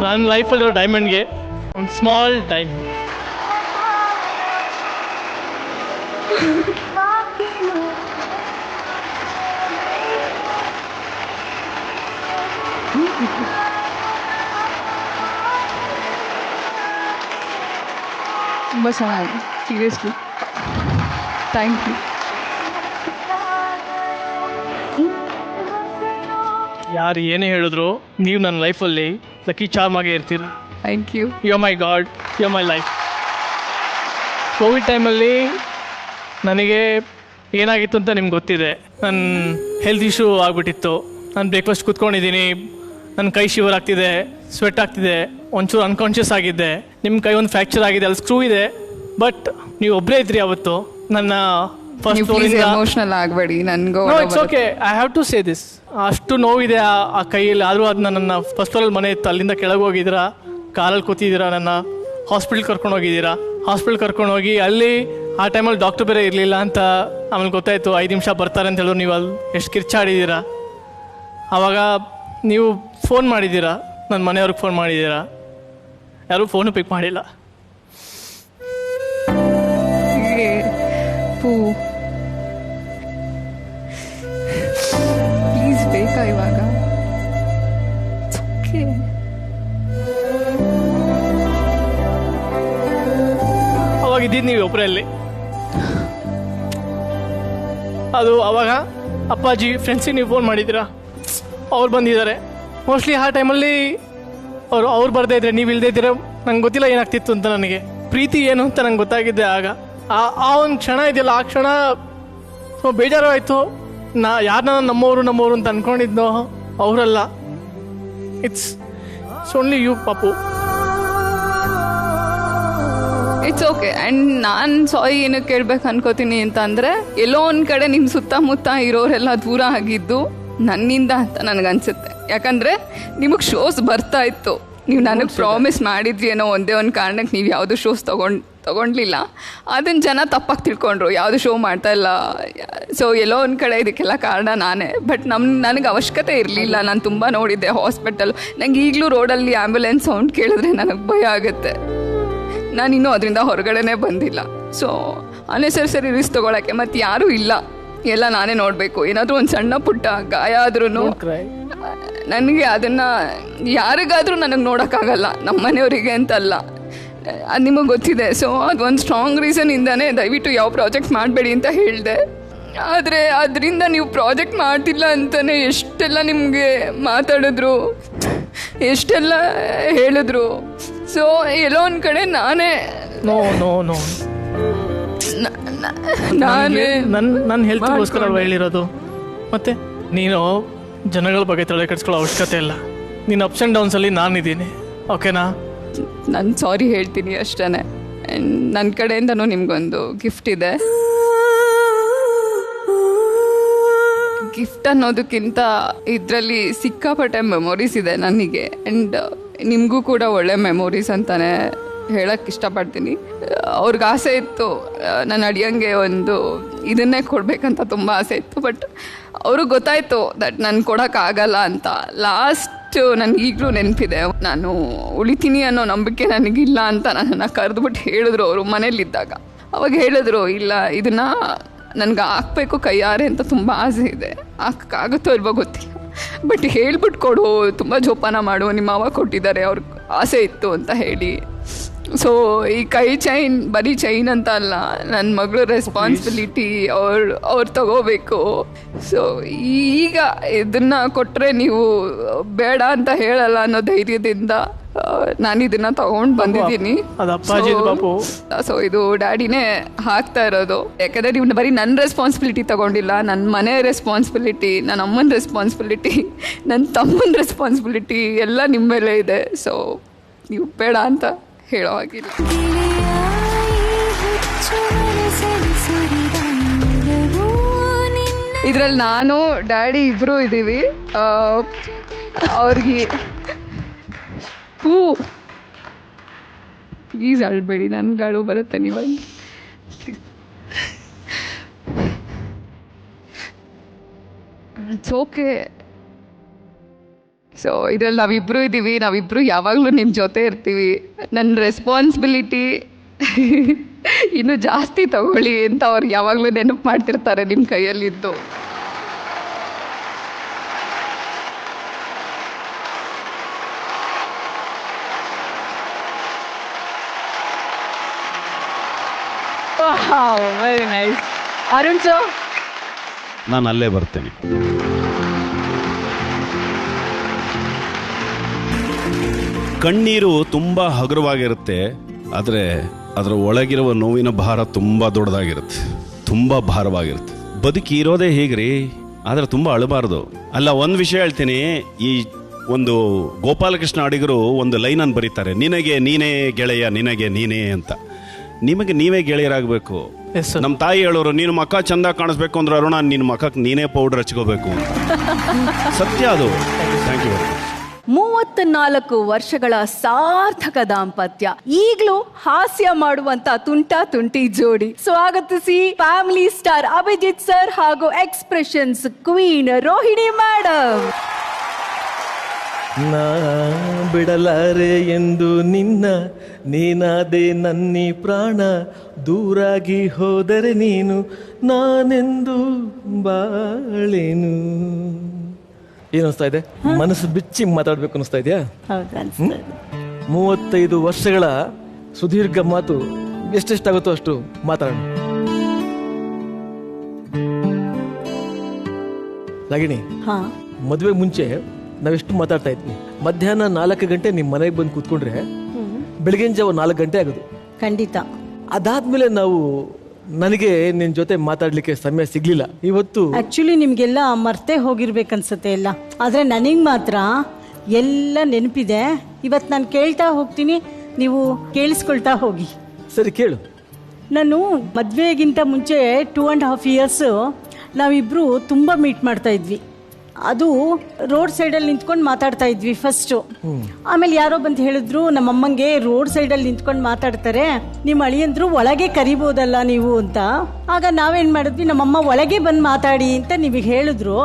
ನನ್ನ ಲೈಫಲ್ಲಿರೋ ಡೈಮಂಡ್ಗೆ ಒಂದು ಸ್ಮಾಲ್ ಡೈಮಂಡ್. ತುಂಬ ಚೆನ್ನಾಗಿ, ಸೀರಿಯಸ್ಲಿ ಥ್ಯಾಂಕ್ ಯು. ಯಾರು ಏನೇ ಹೇಳಿದ್ರು ನೀವು ನನ್ನ ಲೈಫಲ್ಲಿ ಲಕ್ಕಿ ಚಾರ್ಮ್ ಆಗೇ ಇರ್ತೀರ. Thank you. You are my god, you are my life. Covid ಟೈಮಲ್ಲಿ ನನಗೆ ಏನಾಗಿತ್ತು ಅಂತ ನಿಮ್ಗೆ ಗೊತ್ತಿದೆ. ನನ್ನ ಹೆಲ್ತ್ ಇಶ್ಯೂ ಆಗಿಬಿಟ್ಟಿತ್ತು. ನಾನು ಬ್ರೇಕ್ಫಾಸ್ಟ್ ಕೂತ್ಕೊಂಡಿದ್ದೀನಿ, ನನ್ನ ಕೈ ಶಿವರ್ ಆಗ್ತಿದೆ, ಸ್ವೆಟ್ ಆಗ್ತಿದೆ, ಒಂಚೂರು ಅನ್ಕಾನ್ಷಿಯಸ್ ಆಗಿದ್ದೆ. ನಿಮ್ಮ ಕೈ ಒಂದು ಫ್ರ್ಯಾಕ್ಚರ್ ಆಗಿದೆ, ಅಲ್ಲಿ ಸ್ಕ್ರೂ ಇದೆ. ಬಟ್ ನೀವು ಒಬ್ಬರೇ ಇದ್ರಿ ಅವತ್ತು. ನನ್ನ ಫಸ್ಟ್ ಫ್ಲೋರಿಂದ ಎಮೋಷನಲ್ ಆಗಬೇಡಿ, ನನಗೂ it's okay, I have to say this. ಅಷ್ಟು ನೋವಿದೆ ಆ ಕೈಯಲ್ಲಿ. ಆದರೂ ಅದನ್ನ ನನ್ನ ಫಸ್ಟ್ ಫ್ಲೋರಲ್ಲಿ ಮನೆ ಇತ್ತು, ಅಲ್ಲಿಂದ ಕೆಳಗೆ ಹೋಗಿದ್ದೀರಾ, ಕಾರಲ್ಲಿ ಕೂತಿದ್ದೀರಾ, ನನ್ನ ಹಾಸ್ಪಿಟ್ಲ್ ಕರ್ಕೊಂಡು ಹೋಗಿದ್ದೀರಾ. ಹಾಸ್ಪಿಟ್ಲ್ ಕರ್ಕೊಂಡು ಹೋಗಿ ಅಲ್ಲಿ ಆ ಟೈಮಲ್ಲಿ ಡಾಕ್ಟರ್ ಬೇರೆ ಇರಲಿಲ್ಲ ಅಂತ ಆಮೇಲೆ ಗೊತ್ತಾಯಿತು. 5 ನಿಮಿಷ ಬರ್ತಾರೆ ಅಂತ ಹೇಳಿದ್ರು. ನೀವು ಅಲ್ಲಿ ಎಷ್ಟು ಕಿರ್ಚಾಡಿದ್ದೀರಾ. ಆವಾಗ ನೀವು ಫೋನ್ ಮಾಡಿದ್ದೀರಾ, ನನ್ನ ಮನೆಯವ್ರಿಗೆ ಫೋನ್ ಮಾಡಿದ್ದೀರಾ, ಯಾರೂ ಫೋನು ಪಿಕ್ ಮಾಡಿಲ್ಲ. ಪ್ಲೀಸ್ ಬೇಕಾ ಇವಾಗ? ಅವಾಗ ಇದ್ದಿದ್ದು ನೀವು ಒಬ್ಬರಲ್ಲಿ. ಅದು ಅವಾಗ ಅಪ್ಪಾಜಿ ಫ್ರೆಂಡ್ಸಿಗೆ ನೀವು ಫೋನ್ ಮಾಡಿದ್ದೀರಾ, ಅವ್ರು ಬಂದಿದ್ದಾರೆ. ಮೋಸ್ಟ್ಲಿ ಆ ಟೈಮಲ್ಲಿ ಅವ್ರು ಬರ್ದೇ ಇದ್ರೆ, ನೀವು ಇಲ್ಲದೇ ಇದ್ರೆ ನಂಗೆ ಗೊತ್ತಿಲ್ಲ ಏನಾಗ್ತಿತ್ತು ಅಂತ. ನನಗೆ ಪ್ರೀತಿ ಏನು ಅಂತ ನಂಗೆ ಗೊತ್ತಾಗಿದ್ದೆ ಆಗ. ಆ ಒಂದು ಕ್ಷಣ ಇದೆಯಲ್ಲ, ಆ ಕ್ಷಣ ಬೇಜಾರು ಆಯಿತು. ಯಾರನ್ನ ನಮ್ಮವರು ಅಂತ ಅನ್ಕೊಂಡಿದ್ನೋ ಅವರಲ್ಲ. ಇಟ್ಸ್ ಓನ್ಲಿ ಯು ಪಾಪು. It's okay. ಆ್ಯಂಡ್ ನಾನು ಸಾರಿ ಏನಕ್ಕೆ ಕೇಳ್ಬೇಕು ಅನ್ಕೋತೀನಿ ಅಂತ ಅಂದರೆ, ಎಲ್ಲೋ ಒಂದು ಕಡೆ ನಿಮ್ಮ ಸುತ್ತಮುತ್ತ ಇರೋರೆಲ್ಲ ದೂರ ಆಗಿದ್ದು ನನ್ನಿಂದ ಅಂತ ನನಗನ್ಸುತ್ತೆ. ಯಾಕಂದರೆ ನಿಮಗೆ ಶೋಸ್ ಬರ್ತಾ ಇತ್ತು, ನೀವು ನನಗೆ ಪ್ರಾಮಿಸ್ ಮಾಡಿದ್ರಿ ಏನೋ ಒಂದೇ ಒಂದು ಕಾರಣಕ್ಕೆ ನೀವು ಯಾವುದು ಶೋಸ್ ತೊಗೊಂಡ್ಲಿಲ್ಲ. ಅದನ್ನು ಜನ ತಪ್ಪಾಗಿ ತಿಳ್ಕೊಂಡ್ರು, ಯಾವುದು ಶೋ ಮಾಡ್ತಾ ಇಲ್ಲ. ಸೊ ಎಲ್ಲೋ ಒಂದು ಕಡೆ ಇದಕ್ಕೆಲ್ಲ ಕಾರಣ ನಾನೇ. ಬಟ್ ನನಗೆ ಅವಶ್ಯಕತೆ ಇರಲಿಲ್ಲ. ನಾನು ತುಂಬ ನೋಡಿದ್ದೆ ಹಾಸ್ಪಿಟಲ್. ನಂಗೆ ಈಗಲೂ ರೋಡಲ್ಲಿ ಆ್ಯಂಬುಲೆನ್ಸ್ ಸೌಂಡ್ ಕೇಳಿದ್ರೆ ನನಗೆ ಭಯ ಆಗುತ್ತೆ. ನಾನಿನ್ನೂ ಅದರಿಂದ ಹೊರಗಡೆನೇ ಬಂದಿಲ್ಲ. ಸೊ ಅನ್ನೆಸರಿ ರಿಸ್ಕ್ ತೊಗೊಳಕ್ಕೆ ಮತ್ತು ಯಾರೂ ಇಲ್ಲ, ಎಲ್ಲ ನಾನೇ ನೋಡಬೇಕು. ಏನಾದರೂ ಒಂದು ಸಣ್ಣ ಪುಟ್ಟ ಗಾಯ ಆದ್ರೂ ನನಗೆ ಅದನ್ನು ಯಾರಿಗಾದರೂ ನನಗೆ ನೋಡೋಕ್ಕಾಗಲ್ಲ, ನಮ್ಮ ಮನೆಯವರಿಗೆ ಅಂತಲ್ಲ, ಅದು ನಿಮಗೆ ಗೊತ್ತಿದೆ. ಸೊ ಅದೊಂದು ಸ್ಟ್ರಾಂಗ್ ರೀಸನಿಂದನೇ ದಯವಿಟ್ಟು ಯಾವ ಪ್ರಾಜೆಕ್ಟ್ ಮಾಡಬೇಡಿ ಅಂತ ಹೇಳಿದೆ. ಆದರೆ ಅದರಿಂದ ನೀವು ಪ್ರಾಜೆಕ್ಟ್ ಮಾಡ್ತಿಲ್ಲ ಅಂತಲೇ ಎಷ್ಟೆಲ್ಲ ನಿಮಗೆ ಮಾತಾಡಿದ್ರು, ಎಷ್ಟೆಲ್ಲ ಹೇಳಿದ್ರು. ಸೊ ಎಲ್ಲೋ ಒಂದು ಕಡೆ ನಾನೇ ನನ್ನ ಹೆಲ್ತ್ಗೋಸ್ಕರ ಹೇಳಿರೋದು. ಮತ್ತೆ ನೀನು ಜನಗಳ ಬಗ್ಗೆ ತಲೆ ಕೆಡಿಸ್ಕೊಳ್ಳೋ ಅವಶ್ಯಕತೆ ಇಲ್ಲ. ನೀನು ಅಪ್ಸ್ ಆ್ಯಂಡ್ ಡೌನ್ಸಲ್ಲಿ ನಾನಿದ್ದೀನಿ, ಓಕೆನಾ? ನಾನು ಸಾರಿ ಹೇಳ್ತೀನಿ ಅಷ್ಟೇ. ನನ್ನ ಕಡೆಯಿಂದನೂ ನಿಮಗೊಂದು ಗಿಫ್ಟ್ ಇದೆ. ಗಿಫ್ಟ್ ಅನ್ನೋದಕ್ಕಿಂತ ಇದರಲ್ಲಿ ಸಿಕ್ಕಾಪಟ್ಟೆ ಮೆಮೊರೀಸ್ ಇದೆ ನನಗೆ. ಆ್ಯಂಡ್ ನಿಮಗೂ ಕೂಡ ಒಳ್ಳೆ ಮೆಮೊರೀಸ್ ಅಂತಾನೆ ಹೇಳಕ್ಕೆ ಇಷ್ಟಪಡ್ತೀನಿ. ಅವ್ರಿಗೆ ಆಸೆ ಇತ್ತು ನಾನು ಅಡಿಯಂಗೆ ಒಂದು ಇದನ್ನೇ ಕೊಡಬೇಕಂತ ತುಂಬ ಆಸೆ ಇತ್ತು. ಬಟ್ ಅವ್ರಿಗೆ ಗೊತ್ತಾಯಿತು ದಟ್ ನಾನು ಕೊಡೋಕ್ಕಾಗಲ್ಲ ಅಂತ. ಲಾಸ್ಟ್ ನನಗೆ ಈಗಲೂ ನೆನಪಿದೆ, ನಾನು ಉಳಿತೀನಿ ಅನ್ನೋ ನಂಬಿಕೆ ನನಗಿಲ್ಲ ಅಂತ ನನ್ನನ್ನು ಕರೆದ್ಬಿಟ್ಟು ಹೇಳಿದ್ರು ಅವರು ಮನೇಲಿದ್ದಾಗ. ಅವಾಗ ಹೇಳಿದ್ರು, ಇಲ್ಲ ಇದನ್ನು ನನಗೆ ಹಾಕ್ಬೇಕು ಕೈಯಾರೆ ಅಂತ ತುಂಬ ಆಸೆ ಇದೆ, ಹಾಕೋಕ್ಕಾಗುತ್ತೋ ಇಲ್ವೋ ಗೊತ್ತಿಲ್ಲ, ಬಟ್ ಹೇಳ್ಬಿಟ್ಟು ಕೊಡು, ತುಂಬ ಜೋಪಾನ ಮಾಡು, ನಿಮ್ಮ ಮಾವ ಕೊಟ್ಟಿದ್ದಾರೆ, ಅವ್ರಿಗೆ ಆಸೆ ಇತ್ತು ಅಂತ ಹೇಳಿ. ಸೊ ಈ ಕೈ ಚೈನ್ ಬರೀ ಚೈನ್ ಅಂತ ಅಲ್ಲ, ನನ್ನ ಮಗಳು ರೆಸ್ಪಾನ್ಸಿಬಿಲಿಟಿ ಅವ್ರು ತಗೋಬೇಕು. ಸೊ ಈಗ ಇದನ್ನು ಕೊಟ್ಟರೆ ನೀವು ಬೇಡ ಅಂತ ಹೇಳಲ್ಲ ಅನ್ನೋ ಧೈರ್ಯದಿಂದ ನಾನು ಇದನ್ನ ತಗೊಂಡು ಬಂದಿದ್ದೀನಿ. ಸೊ ಇದು ಡ್ಯಾಡಿನೇ ಹಾಕ್ತಾ ಇರೋದು. ಯಾಕಂದರೆ ನೀವು ಬರೀ ನನ್ನ ರೆಸ್ಪಾನ್ಸಿಬಿಲಿಟಿ ತಗೊಂಡಿಲ್ಲ, ನನ್ನ ಮನೆ ರೆಸ್ಪಾನ್ಸಿಬಿಲಿಟಿ, ನನ್ನ ಅಮ್ಮನ ರೆಸ್ಪಾನ್ಸಿಬಿಲಿಟಿ, ನನ್ನ ತಮ್ಮನ ರೆಸ್ಪಾನ್ಸಿಬಿಲಿಟಿ ಎಲ್ಲ ನಿಮ್ಮ ಮೇಲೆ ಇದೆ. ಸೊ ನೀವು ಬೇಡ ಅಂತ ಹೇಳೋ ಹಾಗಿಲ್ಲ. ಇದರಲ್ಲಿ ನಾನು ಡ್ಯಾಡಿ ಇಬ್ಬರು ಇದ್ದೀವಿ. ಅವ್ರಿಗೆ ಪ್ಲೀಸ್ ಅಳ್ಬೇಡಿ, ನನ್ಗಳು ಬರುತ್ತೆ ನೀವಾಗ. It's okay. ಸೊ ಇದರಲ್ಲಿ ನಾವಿಬ್ಬರು ಇದ್ದೀವಿ, ನಾವಿಬ್ಬರು ಯಾವಾಗಲೂ ನಿಮ್ಮ ಜೊತೆ ಇರ್ತೀವಿ. ನನ್ನ ರೆಸ್ಪಾನ್ಸಿಬಿಲಿಟಿ ಇನ್ನೂ ಜಾಸ್ತಿ ತಗೊಳ್ಳಿ ಅಂತ ಅವ್ರು ಯಾವಾಗಲೂ ನೆನಪು ಮಾಡ್ತಿರ್ತಾರೆ ನಿಮ್ಮ ಕೈಯಲ್ಲಿದ್ದು. Very nice. ಅರುಣ್ ಸರ್, ನಾನು ಅಲ್ಲೇ ಬರ್ತೇನೆ. ಕಣ್ಣೀರು ತುಂಬಾ ಹಗುರವಾಗಿರುತ್ತೆ, ಆದರೆ ಅದರ ಒಳಗಿರುವ ನೋವಿನ ಭಾರ ತುಂಬಾ ದೊಡ್ಡದಾಗಿರುತ್ತೆ, ತುಂಬಾ ಭಾರವಾಗಿರುತ್ತೆ. ಬದುಕಿ ಇರೋದೇ ಹೀಗ್ರಿ, ಆದ್ರೆ ತುಂಬಾ ಅಳಬಾರ್ದು. ಅಲ್ಲ, ಒಂದು ವಿಷಯ ಹೇಳ್ತೀನಿ, ಈ ಒಂದು ಗೋಪಾಲಕೃಷ್ಣ ಅಡಿಗರು ಒಂದು ಲೈನನ್ನು ಬರೀತಾರೆ, ನಿನಗೆ ನೀನೇ ಗೆಳೆಯ, ನಿನಗೆ ನೀನೇ ಅಂತ. ನಿಮಗೆ ನೀವೇ ಗೆಳೆಯರಾಗಬೇಕು. ನಮ್ಮ ತಾಯಿ ಹೇಳೋರು, ನೀನು ಮಕ್ಕ ಚಂದ ಕಾಣಿಸ್ಬೇಕು ಅಂದ್ರೆ ಅರುಣ, ನಿನ್ನ ಮಕ್ಕಕ್ಕೆ ನೀನೇ ಪೌಡರ್ ಹಚ್ಕೋಬೇಕು ಅಂತ. ಸತ್ಯ ಅದು. Thank you. 34 ವರ್ಷಗಳ ಸಾರ್ಥಕ ದಾಂಪತ್ಯ, ಈಗಲೂ ಹಾಸ್ಯ ಮಾಡುವಂತ ತುಂಟಾ ತುಂಟಿ ಜೋಡಿ. ಸ್ವಾಗತಿಸಿ ಫ್ಯಾಮಿಲಿ ಸ್ಟಾರ್ ಅಭಿಜಿತ್ ಸರ್ ಹಾಗೂ ಎಕ್ಸ್ಪ್ರೆಷನ್ಸ್ ಕ್ವೀನ್ ರೋಹಿಣಿ ಮೇಡಮ್. ನಾ ಬಿಡಲಾರೆ ಎಂದು ನಿನ್ನ, ನೀನಾದೆ ನನ್ನಿ ಪ್ರಾಣ, ದೂರಾಗಿ ಹೋದರೆ ನೀನು ನಾನೆಂದು ಬಾಳೇನು. ಏನು ಅನಿಸ್ತಾ ಇದೆ? ಮನಸ್ಸು ಬಿಚ್ಚಿ ಮಾತಾಡ್ಬೇಕು ಅನಿಸ್ತಾ ಇದೆಯಾ? 35 ವರ್ಷಗಳ ಸುದೀರ್ಘ ಮಾತು ಎಷ್ಟೆಷ್ಟಾಗುತ್ತೋ ಅಷ್ಟು ಮಾತಾಡೋಣ. ರಾಗಿಣಿ, ಮದುವೆ ಮುಂಚೆ ನಾವೆಷ್ಟು ಮಾತಾಡ್ತಾ ಇದ್ವಿ. ಮಧ್ಯಾಹ್ನ 4 ಗಂಟೆ ನಿಮ್ಮ ಮನೆಗೆ ಬಂದು ಕೂತ್ಕೊಂಡ್ರೆ ಬೆಳಗಿನ ಜಾವ 4 ಗಂಟೆ ಆಗೋದು. ಖಂಡಿತ. ಅದಾದ್ಮೇಲೆ ನಾವು ನನಗೆ ನಿನ್ ಜೊತೆ ಮಾತಾಡ್ಲಿಕ್ಕೆ ಸಮಯ ಸಿಗ್ಲಿಲ್ಲ. ಇವತ್ತು ಆಕ್ಚುಲಿ ನಿಮ್ಗೆಲ್ಲ ಮರ್ತೇ ಹೋಗಿರ್ಬೇಕನ್ಸುತ್ತೆ ಎಲ್ಲ, ಆದ್ರೆ ನನಗೆ ಮಾತ್ರ ಎಲ್ಲ ನೆನಪಿದೆ. ಇವತ್ತು ನಾನು ಕೇಳ್ತಾ ಹೋಗ್ತೀನಿ, ನೀವು ಕೇಳಿಸ್ಕೊಳ್ತಾ ಹೋಗಿ. ಸರಿ, ಕೇಳು. ನಾನು ಮದುವೆಗಿಂತ ಮುಂಚೆ 2.5 years ನಾವಿಬ್ರು ತುಂಬ ಮೀಟ್ ಮಾಡ್ತಾ ಇದ್ವಿ. ಅದು ರೋಡ್ ಸೈಡಲ್ಲಿ ನಿಂತ್ಕೊಂಡು ಮಾತಾಡ್ತಾ ಇದ್ವಿ ಫಸ್ಟು. ಆಮೇಲೆ ಯಾರೋ ಬಂದು ಹೇಳಿದ್ರು, ನಮ್ಮಮ್ಮಂಗೆ ರೋಡ್ ಸೈಡಲ್ಲಿ ನಿಂತ್ಕೊಂಡು ಮಾತಾಡ್ತಾರೆ, ನಿಮ್ಮ ಅಳಿಯಂದ್ರು ಒಳಗೆ ಕರಿಬೋದಲ್ಲ ನೀವು ಅಂತ. ಆಗ ನಾವೇನು ಮಾಡಿದ್ವಿ, ನಮ್ಮಮ್ಮ ಒಳಗೆ ಬಂದು ಮಾತಾಡಿ ಅಂತ ನಿಮಗೆ ಹೇಳಿದ್ರು.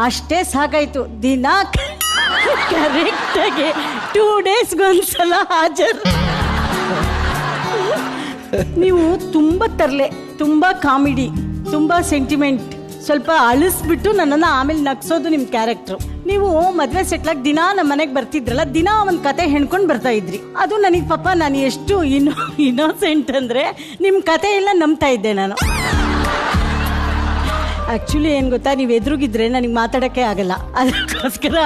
ಅಷ್ಟೇ ಸಾಕಾಯ್ತು. ದಿನ ಕರೆಕ್ಟಾಗಿ 2 daysಗೊಂದ್ಸಲ ಹಾಜರು. ನೀವು ತುಂಬ ತರಲೆ, ತುಂಬ ಕಾಮಿಡಿ, ತುಂಬ ಸೆಂಟಿಮೆಂಟ್, ಸ್ವಲ್ಪ ಅಳಿಸ್ಬಿಟ್ಟು ನನ್ನನ್ನು ಆಮೇಲೆ ನಗ್ಸೋದು ನಿಮ್ಮ ಕ್ಯಾರೆಕ್ಟ್ರು. ನೀವು ಮದುವೆ ಸೆಟ್ಲಾಗಿ ದಿನ ನಮ್ಮ ಮನೆಗೆ ಬರ್ತಿದ್ರಲ್ಲ, ದಿನ ಒಂದು ಕತೆ ಹೆಣ್ಕೊಂಡು ಬರ್ತಾ ಇದ್ರಿ. ಅದು ನನಗೆ ಪಾಪ, ನಾನು ಎಷ್ಟು ಇನ್ನೋಸೆಂಟ್ ಅಂದರೆ ನಿಮ್ಮ ಕತೆ ಎಲ್ಲ ನಂಬ್ತಾ ಇದ್ದೆ ನಾನು. ಆ್ಯಕ್ಚುಲಿ ಏನು ಗೊತ್ತಾ, ನೀವು ಎದುರುಗಿದ್ರೆ ನನಗೆ ಮಾತಾಡೋಕ್ಕೆ ಆಗಲ್ಲ, ಅದಕ್ಕೋಸ್ಕರ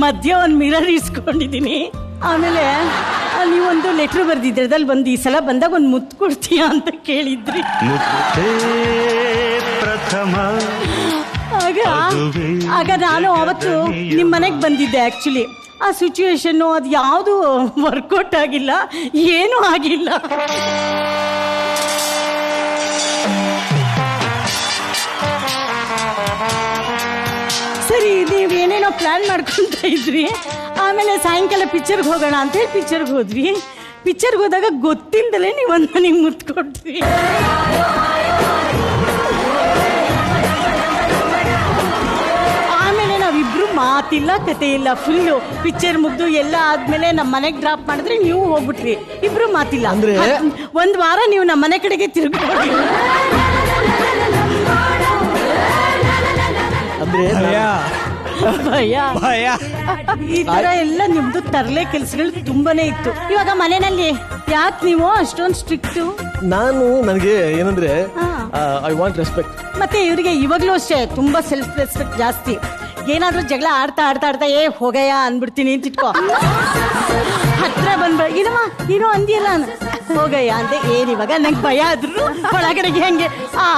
ಮಧ್ಯ ಒಂದು ಮಿರರ್ ಇಸ್ಕೊಂಡಿದ್ದೀನಿ. ಆಮೇಲೆ ನೀವೊಂದು ಲೆಟ್ರ್ ಬರ್ದಿದ್ರಿ, ಅದ್ರಲ್ಲಿ ಬಂದು ಈ ಸಲ ಬಂದಾಗ ಒಂದು ಮುತ್ತು ಕೊಡ್ತೀಯಾ ಅಂತ ಕೇಳಿದ್ರಿ. ಆಗ ನಾನು ಅವತ್ತು ನಿಮ್ಮ ಮನೆಗೆ ಬಂದಿದ್ದೆ. ಆ್ಯಕ್ಚುಲಿ ಆ ಸಿಚುವೇಶನ್ನು ಅದು ಯಾವುದು ವರ್ಕೌಟ್ ಆಗಿಲ್ಲ, ಏನೂ ಆಗಿಲ್ಲ. ಪ್ಲಾನ್ ಮಾಡ್ಕೊಂತ ಇದ್ವಿ. ಆಮೇಲೆ ಸಾಯಂಕಾಲ ಪಿಕ್ಚರ್ಗೆ ಹೋಗೋಣ ಅಂತ ಹೇಳಿ ಪಿಕ್ಚರ್ಗೆ ಹೋದ್ವಿ. ಪಿಕ್ಚರ್ಗೆ ಹೋದಾಗ ಗೊತ್ತಿಲ್ಲದಲೇ ನೀವು ಒಂದು ನನಗೆ ಮುತ್ಕೊಡ್ತೀವಿ. ಆಮೇಲೆ ನಾವಿಬ್ರು ಮಾತಿಲ್ಲ ಕತೆ ಇಲ್ಲ, ಫುಲ್ಲು ಪಿಕ್ಚರ್ ಮುಗ್ದು ಎಲ್ಲ ಆದ್ಮೇಲೆ ನಮ್ಮ ಮನೆಗೆ ಡ್ರಾಪ್ ಮಾಡಿದ್ರೆ ನೀವು ಹೋಗ್ಬಿಟ್ರಿ. ಇಬ್ರು ಮಾತಿಲ್ಲ. ಅಂದ್ರೆ ಒಂದ್ ವಾರ ನೀವು ನಮ್ಮ ಮನೆ ಕಡೆಗೆ ತಿರುಗಿ ಅಂದ್ರೆ ಭಯ ಈ ತರ ಎಲ್ಲ ನಿಮ್ದು ತರಲೆ ಕೆಲ್ಸಗಳು ತುಂಬಾನೇ ಇತ್ತು. ಇವಾಗ ಮನೆಯಲ್ಲಿ ಯಾಕೆ ನೀವು ಅಷ್ಟೊಂದು ಸ್ಟ್ರಿಕ್ಟ್? ನನಗೆ ಏನಂದ್ರೆ ಐ ವಾಂಟ್ ರೆಸ್ಪೆಕ್ಟ್. ಮತ್ತೆ ಇವರಿಗೆ ಇವಾಗ್ಲೂ ಅಷ್ಟೇ ತುಂಬಾ ಸೆಲ್ಫ್ ರೆಸ್ಪೆಕ್ಟ್ ಜಾಸ್ತಿ. ಏನಾದ್ರೂ ಜಗಳ ಆಡ್ತಾ ಆಡ್ತಾ ಆಡ್ತಾ ಹೋಗಯ್ಯ ಅನ್ಬಿಡ್ತೀನಿ ಅಂತ ಇಟ್ಕೋ. ಹತ್ರ ಬಂದ್ಬ ಏನಮ್ಮ ಏನೋ ಅಂದಿಯಲ್ಲ ಹೋಗಯ್ಯ ಅಂದೆ. ಏನಿವಾಗ ನಂಗೆ ಭಯ ಆದ್ರು ಒಳಗಡೆಗೆ ಹೆಂಗೆ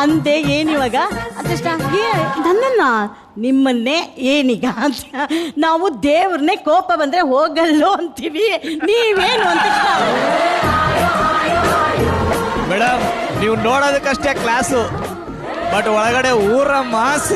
ಅಂದೆ. ಏನಿವಾಗ ಅದಷ್ಟ ನನ್ನನ್ನ ನಿಮ್ಮನ್ನೇ ಏನೀಗ ಅಂತ ನಾವು ದೇವ್ರನ್ನೇ ಕೋಪ ಬಂದ್ರೆ ಹೋಗಲ್ಲೋ ಅಂತೀವಿ. ನೀವೇನು ಅಂತ ಮೇಡಮ್ ನೀವು ನೋಡೋದಕ್ಕಷ್ಟೇ ಕ್ಲಾಸು, ಬಟ್ ಒಳಗಡೆ ಊರ ಮಾಸ್.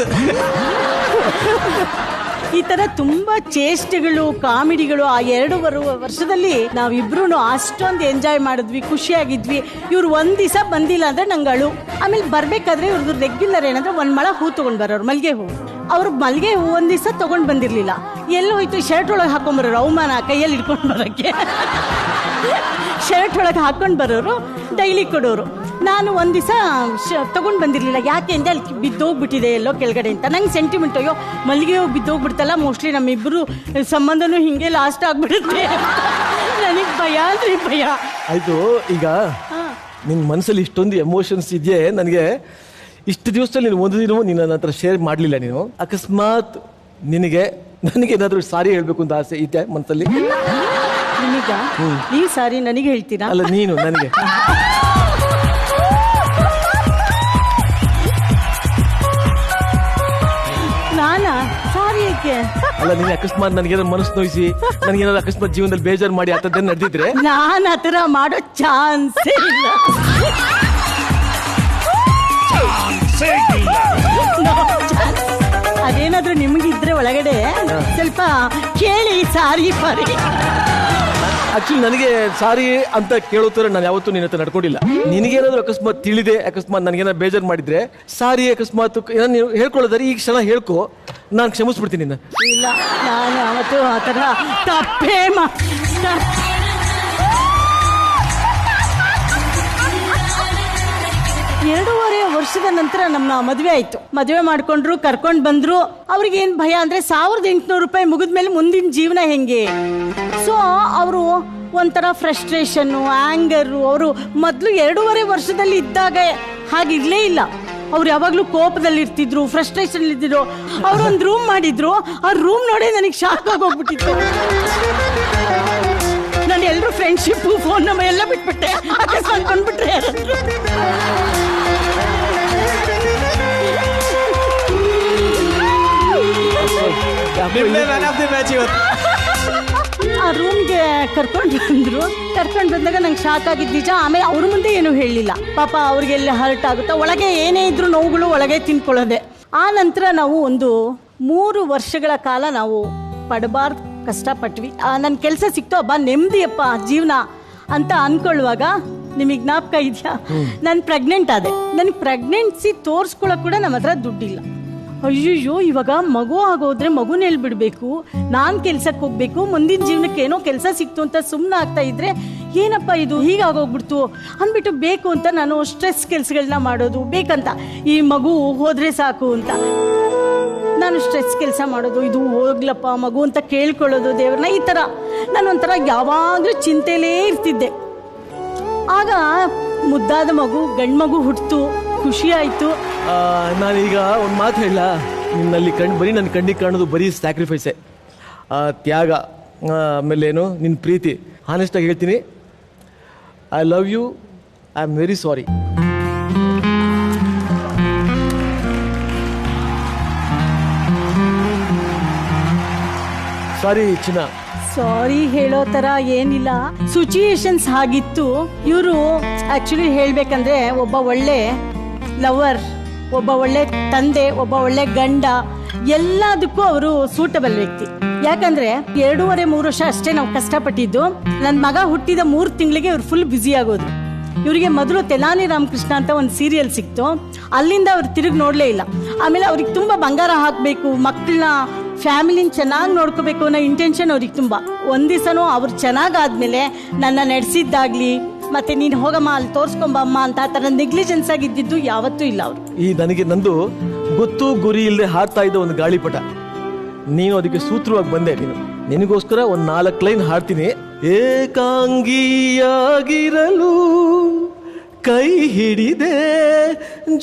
ಈ ತರ ತುಂಬಾ ಚೇಷ್ಟೆಗಳು ಕಾಮಿಡಿಗಳು ಆ 2 ವರ್ಷದಲ್ಲಿ ನಾವಿಬ್ರು ಅಷ್ಟೊಂದು ಎಂಜಾಯ್ ಮಾಡಿದ್ವಿ, ಖುಷಿಯಾಗಿದ್ವಿ. ಇವ್ರು ಒಂದ್ ದಿವಸ ಬಂದಿಲ್ಲ ಅಂದ್ರೆ ನಂಗೆ ಅಳು. ಆಮೇಲೆ ಬರ್ಬೇಕಾದ್ರೆ ಇವ್ರದ್ದು ರೆಗ್ಯುಲರ್ ಏನಂದ್ರೆ ಒಂದ್ ಮಳ ಹೂ ತಗೊಂಡ್ ಬರೋರು, ಮಲ್ಗೆ ಹೂ. ಅವ್ರು ಮಲ್ಗೆ ಹೂ ಒಂದ್ ದಿವಸ ತಗೊಂಡ್ ಬಂದಿರ್ಲಿಲ್ಲ. ಎಲ್ಲೋ ಹೋಯ್ತು ಶರ್ಟ್ ಒಳಗೆ ಹಾಕೊಂಡ್ಬರೋರು, ಅವಮಾನ ಕೈಯಲ್ಲಿ ಇಟ್ಕೊಂಡ್ ಬರೋಕ್ಕೆ. ಶರ್ಟ್ ಒಳಗೆ ಹಾಕೊಂಡ್ ಬರೋರು, ಡೈಲಿ ಕೊಡೋರು. ನಾನು ಒಂದ್ ದಿವಸ ತಗೊಂಡ್ ಬಂದಿರ್ಲಿಲ್ಲ. ಯಾಕೆ ಅಂದ್ರೆ ಅಲ್ಲಿ ಬಿದ್ದೋಗ್ಬಿಟ್ಟಿದೆ ಎಲ್ಲೋ ಕೆಳಗಡೆ ಅಂತ. ನಂಗೆ ಸೆಂಟಿಮೆಂಟ್, ಅಯ್ಯೋ ಮಲ್ಲಿಗೆ ಹೋಗಿ ಬಿದ್ದೋಗ್ಬಿಡ್ತಲ್ಲ, ಮೋಸ್ಟ್ಲಿ ನಮ್ಮಿಬ್ರು ಸಂಬಂಧನೂ ಹಿಂಗೆ ಲಾಸ್ಟ್ ಆಗ್ಬಿಡುತ್ತೆ. ನನಗೆ ಭಯ ಅಂದ್ರೆ ಭಯ. ಆಯ್ತು, ಈಗ ನಿನ್ ಮನಸ್ಸಲ್ಲಿ ಇಷ್ಟೊಂದು ಎಮೋಷನ್ಸ್ ಇದೆಯೇ. ನನಗೆ ಇಷ್ಟು ದಿವಸದಲ್ಲಿ ನೀನು ಒಂದು ದಿನ ನೀನು ನನ್ನ ಹತ್ರ ಶೇರ್ ಮಾಡಲಿಲ್ಲ. ನೀನು ಅಕಸ್ಮಾತ್ ನನಗೇನಾದ್ರೂ ಸಾರಿ ಹೇಳ್ಬೇಕು ಅಂತ ಆಸೆ ಇದೆ ಮನಸ್ಸಲ್ಲಿ? ನಿಮಗ ನೀವು ಸಾರಿ ನನಗೆ ಹೇಳ್ತೀರಾ? ಅಲ್ಲ, ನೀನು ನನಗೆ. ನಾನಾ ಸಾರಿ ಏಕೆ? ಅಲ್ಲ, ನೀನು ಅಕಸ್ಮಾತ್ ನನಗೇನಾದ್ರು ಮನಸ್ಸು ನೋಯಿಸಿ, ನನಗೇನಾದ್ರು ಅಕಸ್ಮಾತ್ ಜೀವನದಲ್ಲಿ ಬೇಜಾರು ಮಾಡಿ ಆತದ್ದೇನು ನಡೆದಿದ್ರೆ ನಾನು ಆ ಥರ ಮಾಡೋ ಚಾನ್ಸೇ ಇಲ್ಲ. ಅದೇನಾದ್ರೂ ನಿಮಗಿದ್ರೆ ಒಳಗಡೆ ಸ್ವಲ್ಪ ಕೇಳಿ ಸಾರಿ ಪಾರಿ. ಆಕ್ಚುಲಿ ನನಗೆ ಸಾರಿ ಅಂತ ಕೇಳೋತರ ನಾನು ಯಾವತ್ತೂ ನಿನ್ನ ಹತ್ರ ನಡ್ಕೊಂಡಿಲ್ಲ. ನಿನಗೇನಾದ್ರು ಅಕಸ್ಮಾತ್ ತಿಳಿದೆ, ಅಕಸ್ಮಾತ್ ನನಗೇನಾದ್ರು ಬೇಜಾರು ಮಾಡಿದ್ರೆ ಸಾರಿ ಅಕಸ್ಮಾತ್ ನೀವು ಹೇಳ್ಕೊಳ್ಳೋದಾರೆ ಈ ಕ್ಷಣ ಹೇಳ್ಕೊ, ನಾನು ಕ್ಷಮಿಸ್ಬಿಡ್ತೀನಿ ನಿನ್ನ. ಇಲ್ಲ, ನಾನು ಯಾವತ್ತೂ ಆ ಥರ ತಪ್ಪೇ 2.5 ವರ್ಷದ ನಂತರ ನಮ್ಮ ಮದುವೆ ಆಯ್ತು. ಮದುವೆ ಮಾಡ್ಕೊಂಡ್ರು, ಕರ್ಕೊಂಡ್ ಬಂದ್ರು. ಅವ್ರಿಗೆ ಏನ್ ಭಯ ಅಂದ್ರೆ 1800 ರೂಪಾಯಿ ಮುಗಿದ್ಮೇಲೆ ಮುಂದಿನ ಜೀವನ ಹೆಂಗೆ. ಸೊ ಅವರು ಒಂಥರ ಫ್ರಸ್ಟ್ರೇಷನ್ನು, ಆಂಗರು. ಅವರು ಮೊದಲು 2.5 ವರ್ಷದಲ್ಲಿ ಇದ್ದಾಗ ಹಾಗಿರ್ಲೇ ಇಲ್ಲ. ಅವ್ರು ಯಾವಾಗ್ಲೂ ಕೋಪದಲ್ಲಿ ಇರ್ತಿದ್ರು, ಫ್ರಸ್ಟ್ರೇಷನ್ ಇದ್ದಿದ್ರು. ಅವ್ರು ಒಂದು ರೂಮ್ ಮಾಡಿದ್ರು. ಆ ರೂಮ್ ನೋಡಿ ನನಗೆ ಶಾಕ್ ಆಗೋಗ್ಬಿಟ್ಟಿತ್ತು. ನಾನು ಎಲ್ಲರೂ ಫ್ರೆಂಡ್ಶಿಪ್, ಫೋನ್ ನಂಬರ್ ಎಲ್ಲ ಬಿಟ್ಬಿಟ್ಟೆ. ಅಕಸ್ಮಾತ್ ಬಂದ್ಬಿಟ್ರೆ ಯಾರಾದ್ರು ಆ ರೂಮ್ಗೆ ಕರ್ಕೊಂಡು ಬಂದಾಗ ನಂಗೆ ಶಾಕ್ ಆಗಿದ್ದು ನಿಜ. ಆಮೇಲೆ ಅವ್ರ ಮುಂದೆ ಏನು ಹೇಳಲಿಲ್ಲ. ಪಾಪ ಅವ್ರಿಗೆಲ್ಲ ಹರ್ಟ್ ಆಗುತ್ತಾ, ಒಳಗೆ ಏನೇ ಇದ್ರು ನೋವುಗಳು ಒಳಗೆ ತಿನ್ಕೊಳ್ಳೋದೆ. ಆ ನಂತರ ನಾವು ಒಂದು 3 ವರ್ಷಗಳ ಕಾಲ ನಾವು ಪಡಬಾರ್ದು ಕಷ್ಟಪಟ್ವಿ. ನನ್ನ ಕೆಲಸ ಸಿಕ್ತು, ಹಬ್ಬ ನೆಮ್ಮದಿಯಪ್ಪ ಜೀವನ ಅಂತ ಅನ್ಕೊಳ್ಳುವಾಗ ನಿಮಗೆ ಜ್ಞಾಪಕ ಇದೆಯಾ, ನಾನು ಪ್ರೆಗ್ನೆಂಟ್ ಆದೆ. ನನಗೆ ಪ್ರೆಗ್ನೆನ್ಸಿ ತೋರಿಸ್ಕೊಳ್ಳೋಕೆ ಕೂಡ ನಮ್ಮ ಹತ್ರ ದುಡ್ಡಿಲ್ಲ. ಅಯ್ಯಯ್ಯೋ, ಇವಾಗ ಮಗು ಆಗೋದ್ರೆ ಮಗುನ ಹೇಳ್ಬಿಡ್ಬೇಕು, ನಾನು ಕೆಲ್ಸಕ್ಕೆ ಹೋಗ್ಬೇಕು, ಮುಂದಿನ ಜೀವನಕ್ಕೆ ಏನೋ ಕೆಲಸ ಸಿಕ್ತು ಅಂತ ಸುಮ್ಮನೆ ಆಗ್ತಾ ಇದ್ರೆ ಏನಪ್ಪ ಇದು ಹೀಗಾಗೋಗ್ಬಿಡ್ತು ಅಂದ್ಬಿಟ್ಟು ಬೇಕು ಅಂತ ನಾನು ಸ್ಟ್ರೆಸ್ ಕೆಲಸಗಳನ್ನ ಮಾಡೋದು. ಬೇಕಂತ ಈ ಮಗು ಹೋದ್ರೆ ಸಾಕು ಅಂತ ನಾನು ಸ್ಟ್ರೆಸ್ ಕೆಲಸ ಮಾಡೋದು. ಇದು ಹೋಗ್ಲಪ್ಪ ಮಗು ಅಂತ ಕೇಳ್ಕೊಳ್ಳೋದು ದೇವ್ರನ್ನ. ಈ ಥರ ನಾನು ಒಂಥರ ಯಾವಾಗಲೂ ಚಿಂತೆಲೇ ಇರ್ತಿದ್ದೆ. ಆಗ ಮುದ್ದಾದ ಮಗು, ಗಂಡು ಮಗು ಹುಟ್ಟಿತು, ಖುಷಿ ಆಯ್ತು. ನಾನೀಗ ಒಂದು ಮಾತು ಹೇಳ, ನಿನ್ನಲ್ಲಿ ಬರೀ ನನ್ನ ಕಣ್ಣಿಗೆ ಕಾಣೋದು ಬರೀ ಸ್ಯಾಕ್ರಿಫೈಸೇ, ತ್ಯಾಗ, ಆಮೇಲೆ ಏನು ನಿನ್ನ ಪ್ರೀತಿ. ಹಾನೆಸ್ಟಾಗಿ ಹೇಳ್ತೀನಿ, I love you, I am very sorry. Sorry ಚಿನ್ನ. ಸಾರಿ ಹೇಳೋ ತರ ಏನಿಲ್ಲ, ಸಿಚುಯೇಷನ್ಸ್ ಆಗಿತ್ತು. ಇವರು ಆಕ್ಚುಲಿ ಹೇಳ್ಬೇಕಂದ್ರೆ ಒಬ್ಬ ಒಳ್ಳೆ ಲವರ್, ಒಬ್ಬ ಒಳ್ಳೆ ತಂದೆ, ಒಬ್ಬ ಒಳ್ಳೆ ಗಂಡ, ಎಲ್ಲದಕ್ಕೂ ಅವರು ಸೂಟಬಲ್ ವ್ಯಕ್ತಿ. ಯಾಕಂದ್ರೆ 2.5-3 ವರ್ಷ ಅಷ್ಟೇ ನಾವು ಕಷ್ಟಪಟ್ಟಿದ್ದು. ನನ್ನ ಮಗ ಹುಟ್ಟಿದ 3 ತಿಂಗಳಿಗೆ ಇವ್ರು ಫುಲ್ ಬ್ಯುಸಿ ಆಗೋದು. ಇವರಿಗೆ ಮೊದಲು ತೆನಾಲಿ ರಾಮಕೃಷ್ಣ ಅಂತ ಒಂದು ಸೀರಿಯಲ್ ಸಿಕ್ತು, ಅಲ್ಲಿಂದ ಅವ್ರು ತಿರುಗಿ ನೋಡ್ಲೇ ಇಲ್ಲ. ಆಮೇಲೆ ಅವ್ರಿಗೆ ತುಂಬಾ ಬಂಗಾರ ಹಾಕಬೇಕು, ಮಕ್ಕಳನ್ನ ಫ್ಯಾಮಿಲಿನ ಚೆನ್ನಾಗಿ ನೋಡ್ಕೋಬೇಕು ಅನ್ನೋ ಇಂಟೆನ್ಷನ್ ಅವ್ರಿಗೆ ತುಂಬಾ. ಒಂದ್ ದಿವಸನೂ ಅವ್ರು ಚೆನ್ನಾಗಾದ್ಮೇಲೆ ನನ್ನ ನಡೆಸಿದ್ದಾಗ್ಲಿ ಮತ್ತೆ ನೀನು ಹೋಗಮ್ಮ ಅಲ್ಲಿ ತೋರ್ಸ್ಕೊಂಬಮ್ಮ ಅಂತ ಆ ಥರ ನೆಗ್ಲಿಜೆನ್ಸ್ ಆಗಿದ್ದು ಯಾವತ್ತೂ ಇಲ್ಲ ಅವರು. ಈ ನನಗೆ ನಂದು ಗೊತ್ತು ಗುರಿ ಇಲ್ಲದೆ ಹಾಡ್ತಾ ಇದ್ದ ಒಂದು ಗಾಳಿಪಟ, ನೀನು ಅದಕ್ಕೆ ಸೂತ್ರವಾಗಿ ಬಂದೆ. ನಿನಗೋಸ್ಕರ ಒಂದು 4 ಲೈನ್ ಹಾಡ್ತೀನಿ. ಏಕಾಂಗಿಯಾಗಿರಲು ಕೈ ಹಿಡಿದೆ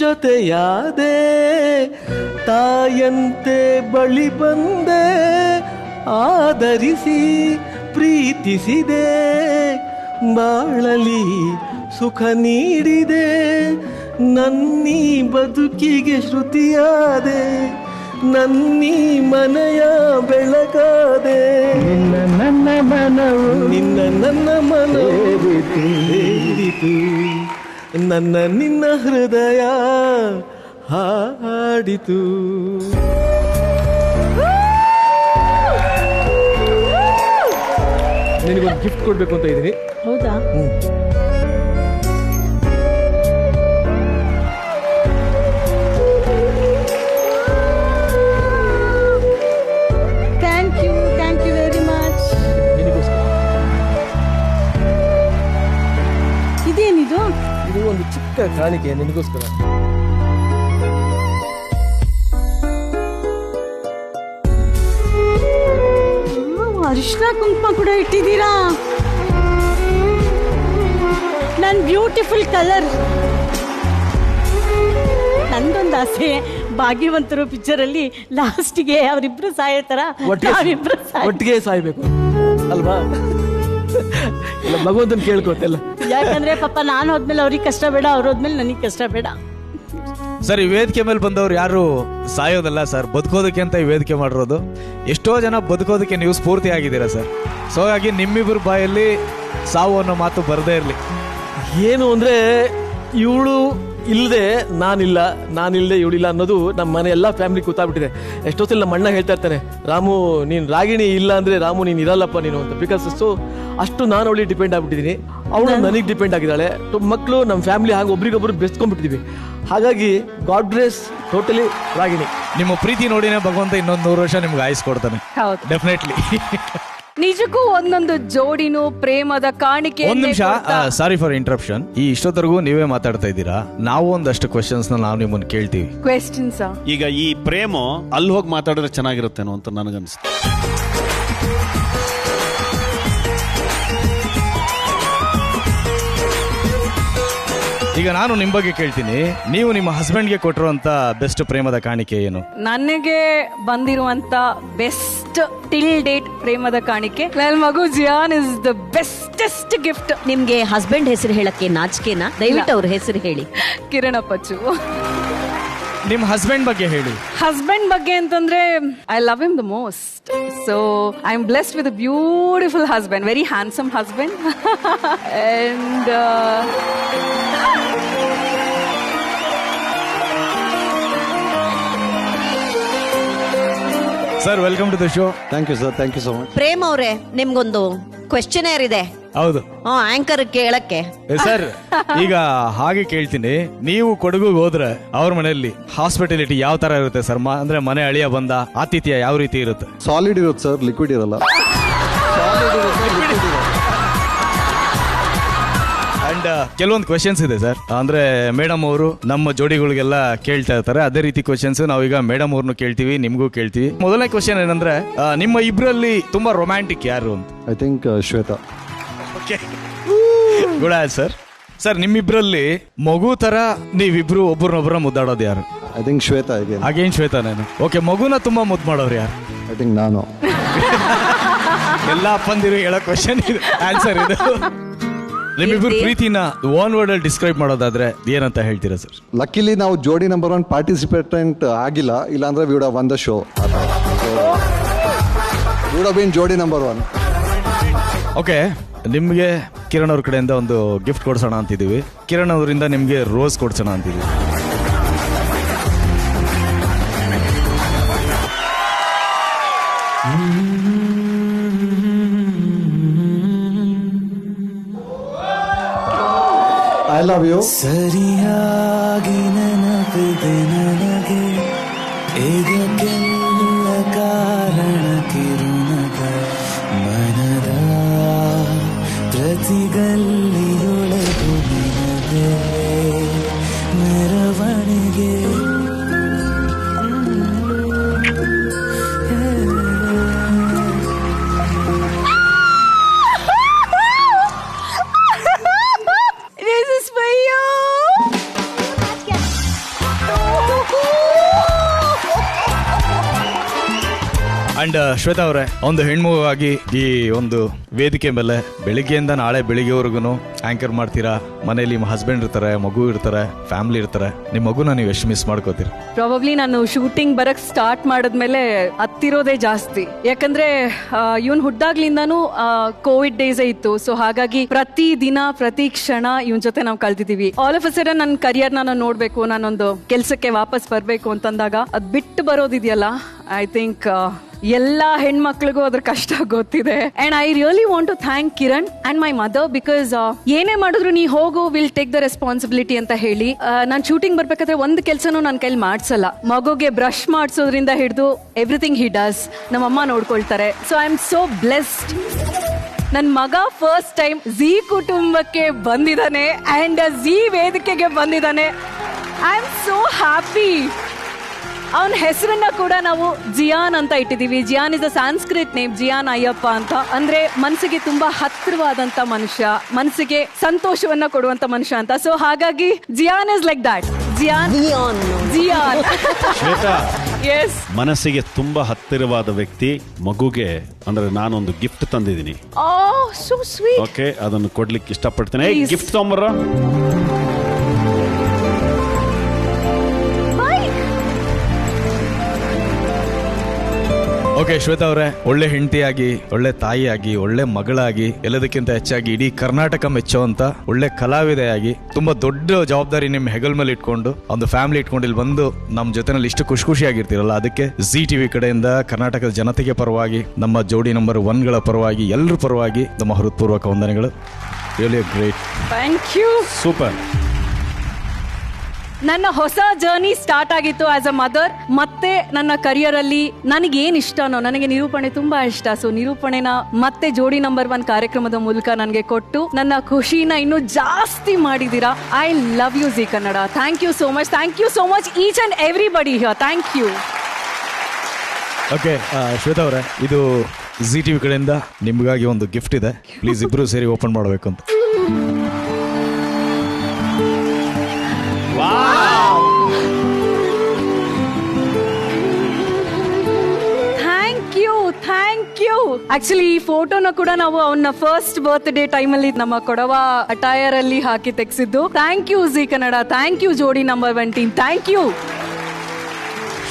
ಜೊತೆಯಾದೆ, ತಾಯಂತೆ ಬಳಿ ಬಂದೆ ಆದರಿಸಿ ಪ್ರೀತಿಸಿದೆ, ಬಾಳಲಿ ಸುಖ ನೀಡಿದೆ, ನನ್ನೀ ಬದುಕಿಗೆ ಶ್ರುತಿಯಾದೆ, ನನ್ನೀ ಮನೆಯ ಬೆಳಗಾದೆ, ನಿನ್ನ ನನ್ನ ಮನವೇರಿತು, ನನ್ನ ನಿನ್ನ ಹೃದಯ ಹಾಡಿತು. ನಿನಗೊಂದು ಗಿಫ್ಟ್ ಕೊಡ್ಬೇಕು ಅಂತ ಇದ್ದೀನಿ. ಹೌದಾ? Thank you very much. ಇದೇನಿದು? ಇದು ಒಂದು ಚಿಕ್ಕ ಕಾಣಿಕೆ ನಿನಗೋಸ್ಕರ. ಅರಿಶಿನ ಕುಂಕುಮ ಕೂಡ ಇಟ್ಟಿದ್ದೀರಾ. ನನ್ನ ಬ್ಯೂಟಿಫುಲ್ ಕಲರ್. ನಂದೊಂದು ಆಸೆ, ಭಾಗ್ಯವಂತರು ಪಿಕ್ಚರ್ ಅಲ್ಲಿ ಲಾಸ್ಟ್ಗೆ ಅವರಿಬ್ರು ಸಾಯೋ ತರ ಒಟ್ಟಿಗೆ ಸಾಯ್ಬೇಕು ಅಲ್ವಾ? ಭಗವಂತನ ಕೇಳ್ಕೊತೆಲ್ಲ. ಯಾಕಂದ್ರೆ ಪಾಪ ನಾನು ಹೋದ್ಮೇಲೆ ಅವ್ರಿಗೆ ಕಷ್ಟ ಬೇಡ, ಅವ್ರು ಹೋದ್ಮೇಲೆ ನನಗೆ ಕಷ್ಟ ಬೇಡ. ಸರ್, ಈ ವೇದಿಕೆ ಮೇಲೆ ಬಂದವ್ರು ಯಾರು ಸಾಯೋದಲ್ಲ ಸರ್, ಬದುಕೋದಕ್ಕೆ ಅಂತ ಈ ವೇದಿಕೆ ಮಾಡಿರೋದು. ಎಷ್ಟೋ ಜನ ಬದುಕೋದಕ್ಕೆ ನೀವು ಸ್ಫೂರ್ತಿ ಆಗಿದ್ದೀರಾ ಸರ್. ಸೊ ಹಾಗಾಗಿ ನಿಮ್ಮಿಬ್ಬರು ಬಾಯಲ್ಲಿ ಸಾವು ಅನ್ನೋ ಮಾತು ಬರದೇ ಇರಲಿ. ಏನು ಅಂದ್ರೆ ಇವಳು ಇಲ್ಲದೆ ನಾನಿಲ್ಲದೆ ಇವಳಿಲ್ಲ ಅನ್ನೋದು ನಮ್ಮ ಮನೆ ಎಲ್ಲ ಫ್ಯಾಮಿಲಿ ಗೊತ್ತಾಗ್ಬಿಟ್ಟಿದೆ. ಎಷ್ಟೊತ್ತಲ್ಲಿ ನಮ್ಮ ಅಣ್ಣ ಹೇಳ್ತಾ ಇರ್ತಾನೆ, ರಾಮು ನೀನು ರಾಗಿಣಿ ಇಲ್ಲ ಅಂದ್ರೆ ರಾಮು ನೀನು ಇರಲ್ಲಪ್ಪ ನೀನು ಅಂತ. ಬಿಕಾಸ್ ಅಷ್ಟು ನಾನು ಅವಳಿಗೆ ಡಿಪೆಂಡ್ ಆಗ್ಬಿಟ್ಟಿದ್ದೀನಿ, ಅವಳು ನನಗೆ ಡಿಪೆಂಡ್ ಆಗಿದ್ದಾಳೆ. ಮಕ್ಕಳು ನಮ್ಮ ಫ್ಯಾಮಿಲಿ ಹಾಗೆ ಒಬ್ರಿಗೊಬ್ರು ಬೆಸ್ಕೊಂಡ್ಬಿಟ್ಟಿದೀವಿ. ಹಾಗಾಗಿ ಗಾಡ್ ಬ್ಲೆಸ್ ಟೋಟಲಿ ರಾಗಿಣಿ. ನಿಮ್ಮ ಪ್ರೀತಿ ನೋಡಿನೇ ಭಗವಂತ ಇನ್ನೊಂದು 100 ವರ್ಷ ನಿಮ್ಗೆ ಆಯುಸ್ ಕೊಡ್ತಾನೆ. ಡೆಫಿನೆಟ್ಲಿ. ನಿಜಕ್ಕೂ ಒಂದೊಂದು ಜೋಡಿನೂ ಪ್ರೇಮದ ಕಾಣಿಕೆ. ಒಂದ್ ನಿಮಿಷ, ಸಾರಿ ಫಾರ್ ಇಂಟರಪ್ಷನ್. ಈ ಇಷ್ಟೊತ್ತರೆಗೂ ನೀವೇ ಮಾತಾಡ್ತಾ ಇದ್ದೀರಾ, ನಾವು ಒಂದಷ್ಟು ಕ್ವೆಶನ್ಸ್ ನಾವು ನಿಮ್ಮನ್ನು ಕೇಳ್ತೀವಿ. ಕ್ವೆಶ್ಚನ್ಸ್? ಈಗ ಈ ಪ್ರೇಮ ಅಲ್ಲಿ ಹೋಗಿ ಮಾತಾಡಿದ್ರೆ ಚೆನ್ನಾಗಿರುತ್ತೇನೋ ಅಂತ ನನಗನ್ಸುತ್ತೆ. ಈಗ ನಾನು ನಿಮ್ ಬಗ್ಗೆ ಕೇಳ್ತೀನಿ, ನೀವು ನಿಮ್ಮ ಹಸ್ಬೆಂಡ್ಗೆ ಕೊಟ್ಟಿರುವಂತ ಬೆಸ್ಟ್ ಪ್ರೇಮದ ಕಾಣಿಕೆ ಏನು? ನನಗೆ ಬಂದಿರುವಂತ ಬೆಸ್ಟ್ ಟಿಲ್ ಡೇಟ್ ಪ್ರೇಮದ ಕಾಣಿಕೆ ನನ್ನ ಮಗು Ziyan is the bestest gift. ನಿಮ್ಗೆ ಹಸ್ಬೆಂಡ್ ಹೆಸರು ಹೇಳಕ್ಕೆ ನಾಚಿಕೆನಾ? ದಯವಿಟ್ಟು ಅವ್ರ ಹೆಸರು ಹೇಳಿ. ಕಿರಣ ಪಚ್ಚು. ನಿಮ್ ಹಸ್ಬೆಂಡ್ ಬಗ್ಗೆ ಹೇಳಿ. ಹಸ್ಬೆಂಡ್ ಬಗ್ಗೆ ಅಂತಂದ್ರೆ I love him the most. So I am blessed with a beautiful husband, very handsome husband. And sir, welcome to the show. Thank you sir, thank you so much. Prem ಅವರೇ, ನಿಮ್ಗೊಂದು ಕ್ವೆಶ್ಚನೇರ್ ಇದೆ. ಹೌದು, anchor ಕೇಳಕ್ಕೆ. Sir ಈಗ ಹಾಗೆ ಕೇಳ್ತೀನಿ, ನೀವು ಕೊಡಗುಗೆ ಹೋದ್ರೆ ಅವ್ರ ಮನೆಯಲ್ಲಿ ಹಾಸ್ಪಿಟಾಲಿಟಿ ಯಾವ ತರ ಇರುತ್ತೆ ಸರ್? ಅಂದ್ರೆ ಮನೆ ಅಳಿಯ ಬಂದ ಆತಿಥ್ಯ ಯಾವ ರೀತಿ ಇರುತ್ತೆ? ಸಾಲಿಡ್ ಇರುತ್ತೆ ಸರ್, ಲಿಕ್ವಿಡ್ ಇರಲ್ಲ. ಅಂಡ್ ಕೆಲವೊಂದು ಕ್ವೆಶನ್ಸ್ ಇದೆ ಸರ್, ಅಂದ್ರೆ ಮೇಡಮ್ ಅವರು ನಮ್ಮ ಜೋಡಿಗಳಿಗೆಲ್ಲ ಕೇಳ್ತಾ ಇರ್ತಾರೆ. ಅದೇ ರೀತಿ ಕ್ವೆಶನ್ಸ್ ನಾವೀಗ ಮೇಡಮ್ ಅವ್ರನ್ನು ಕೇಳ್ತೀವಿ, ನಿಮ್ಗೂ ಕೇಳ್ತೀವಿ. ಮೊದಲನೇ ಕ್ವೆಶನ್ ಏನಂದ್ರೆ, ನಿಮ್ಮ ಇಬ್ರಲ್ಲಿ ತುಂಬಾ ರೊಮ್ಯಾಂಟಿಕ್ ಯಾರು ಅಂತ? I think Shweta. Good sir. Sir, ನಿಮ್ಮಿಬ್ರಲ್ಲಿ ಮಗು ತರ ನೀವಿಬ್ರು ಒಬ್ಬರನ್ನೊಬ್ಬರ ಮುದ್ದಾಡೋದು ಯಾರು? I think Shweta. ಹಾಗೇನ್ ಶ್ವೇತಾ ನಾನು. ಓಕೆ, ಮಗುನ ತುಂಬಾ ಮುದ್ದು ಮಾಡೋರು ಯಾರು? ಐ ಥಿಂಕ್ ನಾನು. ಎಲ್ಲ ಅಪ್ಪಂದಿರು ಹೇಳೋ ಕ್ವೆಶನ್ ಇದು, ಆನ್ಸರ್ ಇದು. ನಿಮ್ಮಿಬ್ರು ಪ್ರೀತಿನ ಒನ್ ವರ್ಡ್ ಅಲ್ಲಿ ಡಿಸ್ಕ್ರೈಬ್ ಮಾಡೋದಾದ್ರೆ ಏನಂತ ಹೇಳ್ತೀರಾ ಸರ್? ಲಕ್ಕಿಲಿ ನಾವು ಜೋಡಿ ನಂಬರ್ 1 ಪಾರ್ಟಿಸಿಪೇಟೆಂಟ್ ಆಗಿಲ್ಲ, ಇಲ್ಲಾಂದ್ರೆ we would have won the show. We would have been ಜೋಡಿ ನಂಬರ್ 1. ಓಕೆ, ನಿಮ್ಗೆ ಕಿರಣ್ ಅವ್ರ ಕಡೆಯಿಂದ ಒಂದು ಗಿಫ್ಟ್ ಕೊಡ್ಸೋಣ ಅಂತಿದೀವಿ. ಕಿರಣ್ ಅವರಿಂದ ನಿಮ್ಗೆ ರೋಸ್ ಕೊಡ್ಸೋಣ ಅಂತಿದೀವಿ. I love you. ಸರಿಯಾಗಿ ನೆನಪಿದೆ ನನಗೆ ಇದಕ್ಕೆಲ್ಲ ಕಾರಣ ಕಿರುನಗ ಮನದ ಪ್ರತಿಗಲ್ಲಿಯೊಳಗು ನಿನಗೆ ಮೆರವಣಿಗೆ. ಅಂಡ್ ಶ್ವೇತಾ ಅವರೇ, ಒಂದು ಹೆಣ್ಮಗುವಾಗಿ ಈ ಒಂದು ವೇದಿಕೆ ಮೇಲೆ ಬೆಳಿಗ್ಗೆಯಿಂದ ನಾಳೆ ಬೆಳಿಗ್ಗೆವರೆಗೂ ಆಂಕರ್ ಮಾಡ್ತೀರಾ. ಮನೇಲಿ ನಿಮ್ಮ ಹಸ್ಬೆಂಡ್ ಇರ್ತಾರೆ, ಮಗು ಇರ್ತಾರೆ, ಫ್ಯಾಮಿಲಿ ಇರ್ತಾರೆ. ನಿಮ್ಮ ಮಗುನ ನೀವು ಎಷ್ಟು ಮಿಸ್ ಮಾಡ್ಕೋತೀರಿ? ಪ್ರಾಬಬ್ಲಿ ನಾನು ಶೂಟಿಂಗ್ ಬರಕ್ ಸ್ಟಾರ್ಟ್ ಮಾಡಿದ್ಮೇಲೆ ಹತ್ತಿರೋದೇ ಜಾಸ್ತಿ. ಯಾಕಂದ್ರೆ ಇವನ್ ಹುಟ್ಟಾಗ್ಲಿಂದಾನು ಕೋವಿಡ್ ಡೇಸೇ ಇತ್ತು. ಸೊ ಹಾಗಾಗಿ ಪ್ರತಿ ದಿನ ಪ್ರತಿ ಕ್ಷಣ ಇವನ್ ಜೊತೆ ನಾವು ಕಲ್ತಿದೀವಿ. ಆಲ್ ಆಫ್ ಅ ಸಡನ್ ನನ್ನ ಕರಿಯರ್ ನಾನು ನೋಡ್ಬೇಕು, ನಾನೊಂದು ಕೆಲ್ಸಕ್ಕೆ ವಾಪಸ್ ಬರ್ಬೇಕು ಅಂತಂದಾಗ ಅದ್ ಬಿಟ್ಟು ಬರೋದಿದೆಯಲ್ಲ, ಐ ಥಿಂಕ್ ಎಲ್ಲಾ ಹೆಣ್ಮಕ್ಳಿಗೂ ಅದ್ರ ಕಷ್ಟ ಗೊತ್ತಿದೆ. And I really want to thank Kiran and my mother, because ಏನೇ ಮಾಡಿದ್ರು ನೀ ಹೋಗು, ವಿಲ್ ಟೇಕ್ ದ ರೆಸ್ಪಾನ್ಸಿಬಿಲಿಟಿ ಅಂತ ಹೇಳಿ. ನಾನ್ ಶೂಟಿಂಗ್ ಬರ್ಬೇಕಾದ್ರೆ ಒಂದು ಕೆಲ್ಸನೂ ನನ್ನ ಕೈಲಿ ಮಾಡ್ಸಲ್ಲ. ಮಗುಗೆ ಬ್ರಷ್ ಮಾಡಿಸೋದ್ರಿಂದ ಹಿಡಿದು ಎವ್ರಿಥಿಂಗ್ ಹಿ ಡಸ್ ನಮ್ಮಮ್ಮ ನೋಡ್ಕೊಳ್ತಾರೆ. So I am so blessed. ನನ್ ಮಗ ಫಸ್ಟ್ ಟೈಮ್ ಝೀ ಕುಟುಂಬಕ್ಕೆ ಬಂದಿದ್ದಾನೆ ಅಂಡ್ ಝೀ ವೇದಿಕೆಗೆ ಬಂದಿದ್ದಾನೆ. I am so happy. ಅವನ ಹೆಸರನ್ನ ಕೂಡ ನಾವು ಜಿಯಾನ್ ಅಂತ ಇಟ್ಟಿದೀವಿ. Jiyan is a Sanskrit name, Jiyan Ayyappa ಅಂತ. ಅಂದ್ರೆ ಮನಸ್ಸಿಗೆ ತುಂಬಾ ಹತ್ತಿರವಾದಂತ ಮನುಷ್ಯ, ಮನಸ್ಸಿಗೆ ಸಂತೋಷವನ್ನ ಕೊಡುವಂತ ಮನುಷ್ಯ ಅಂತ. ಸೊ ಹಾಗಾಗಿ Jiyan is like that. Jiyan Jiyan Shweta, yes, ಮನಸ್ಸಿಗೆ ತುಂಬಾ ಹತ್ತಿರವಾದ ವ್ಯಕ್ತಿ. ಮಗುಗೆ ಅಂದ್ರೆ ನಾನೊಂದು ಗಿಫ್ಟ್ ತಂದಿದ್ದೀನಿ. So sweet. ಓಕೆ, ಅದನ್ನು ಕೊಡ್ಲಿಕ್ಕೆ ಇಷ್ಟಪಡ್ತೇನೆ. ಗಿಫ್ಟ್ ತಗೊಂಬರ. ಓಕೆ ಶ್ವೇತಾ ಅವರೇ, ಒಳ್ಳೆ ಹೆಂಡತಿಯಾಗಿ, ಒಳ್ಳೆ ತಾಯಿಯಾಗಿ, ಒಳ್ಳೆ ಮಗಳಾಗಿ, ಎಲ್ಲದಕ್ಕಿಂತ ಹೆಚ್ಚಾಗಿ ಇಡೀ ಕರ್ನಾಟಕ ಮೆಚ್ಚುವಂತ ಒಳ್ಳೆ ಕಲಾವಿದೆಯಾಗಿ, ತುಂಬಾ ದೊಡ್ಡ ಜವಾಬ್ದಾರಿ ನಿಮ್ಮ ಹೆಗಲ್ ಮೇಲೆ ಇಟ್ಕೊಂಡು ಒಂದು ಫ್ಯಾಮಿಲಿ ಇಟ್ಕೊಂಡು ಇಲ್ಲಿ ಬಂದು ನಮ್ಮ ಜೊತೆನಲ್ಲಿ ಇಷ್ಟು ಖುಷಿಯಾಗಿರ್ತೀರಲ್ಲ, ಅದಕ್ಕೆ ಝೀ ಟಿವಿ ಕಡೆಯಿಂದ ಕರ್ನಾಟಕದ ಜನತೆಗೆ ಪರವಾಗಿ, ನಮ್ಮ ಜೋಡಿ ನಂಬರ್ 1ಗಳ ಪರವಾಗಿ, ಎಲ್ಲರ ಪರವಾಗಿ ನಮ್ಮ ಹೃತ್ಪೂರ್ವಕ ವಂದನೆಗಳು. Really great. Thank you. Super. ನನ್ನ ಹೊಸ ಜರ್ನಿ ಸ್ಟಾರ್ಟ್ ಆಗಿತ್ತು ಆಸ್ ಅ ಮದರ್. ಮತ್ತೆ ನನ್ನ ಕರಿಯರ್ ಅಲ್ಲಿ ನನಗೆ ಏನ್ ಇಷ್ಟನೋ, ನನಗೆ ನಿರೂಪಣೆ ತುಂಬಾ ಇಷ್ಟ. ಸೊ ನಿರೂಪಣೆನ ಮತ್ತೆ ಜೋಡಿ ನಂಬರ್ 1 ಕಾರ್ಯಕ್ರಮದ ಮೂಲಕ ನನಗೆ ಕೊಟ್ಟು ನನ್ನ ಖುಷಿನ ಇನ್ನೂ ಜಾಸ್ತಿ ಮಾಡಿದೀರಾ. I love you Zee Kannada. Thank you so much. Thank you so much each and everybody here. Thank you. Okay Shweta ಅವರೇ, ಇದು ಝೀ ಟಿವಿ ಕಡೆಯಿಂದ ನಿಮಗಾಗಿ ಒಂದು ಗಿಫ್ಟ್ ಇದೆ. ಪ್ಲೀಸ್ ಇಬ್ರು ಸೇರಿ ಓಪನ್ ಮಾಡಬೇಕು ಅಂತ. Thank you. ಆಕ್ಚುಲಿ ಈ ಫೋಟೋನ ಕೂಡ ನಾವು ಅವನ ಫಸ್ಟ್ ಬರ್ತ್ಡೇ ಟೈಮ್ ಅಲ್ಲಿ ನಮ್ಮ ಕೊಡವ ಅಟೈರ್ ಅಲ್ಲಿ ಹಾಕಿ ತೆಗೆಸಿದ್ದು. Thank you Zee Kannada. Thank you Jodi number 1 team. Thank you.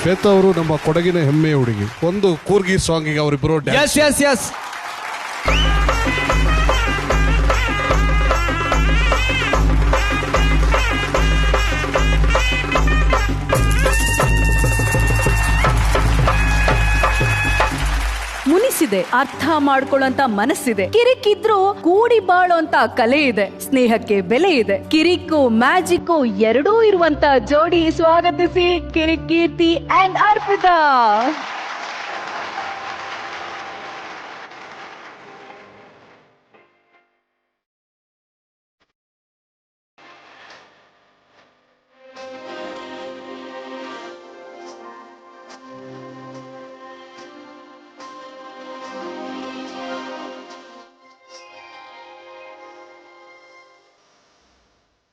Shweta ಅವರು ನಮ್ಮ ಕೊಡಗಿನ ಹೆಮ್ಮೆಯ ಹುಡುಗಿ. ಒಂದು ಕೂರ್ಗಿ ಸಾಂಗಿಗೆ ಅವರಿಬ್ಬರು ಎಸ್ ಮುನಿಸಿದೆ, ಅರ್ಥ ಮಾಡ್ಕೊಳ್ಳೋಂತ ಮನಸ್ಸಿದೆ. ಕಿರಿಕಿದ್ರು ಕೂಡಿ ಬಾಳೋಂತ ಕಲೆ ಇದೆ. ಸ್ನೇಹಕ್ಕೆ ಬೆಲೆ ಇದೆ. ಕಿರಿಕು ಮ್ಯಾಜಿಕ್ಕು ಎರಡೂ ಇರುವಂತ ಜೋಡಿ. ಸ್ವಾಗತಿಸಿ ಕಿರಿಕೀರ್ತಿ ಅಂಡ್ ಅರ್ಪಿತಾ.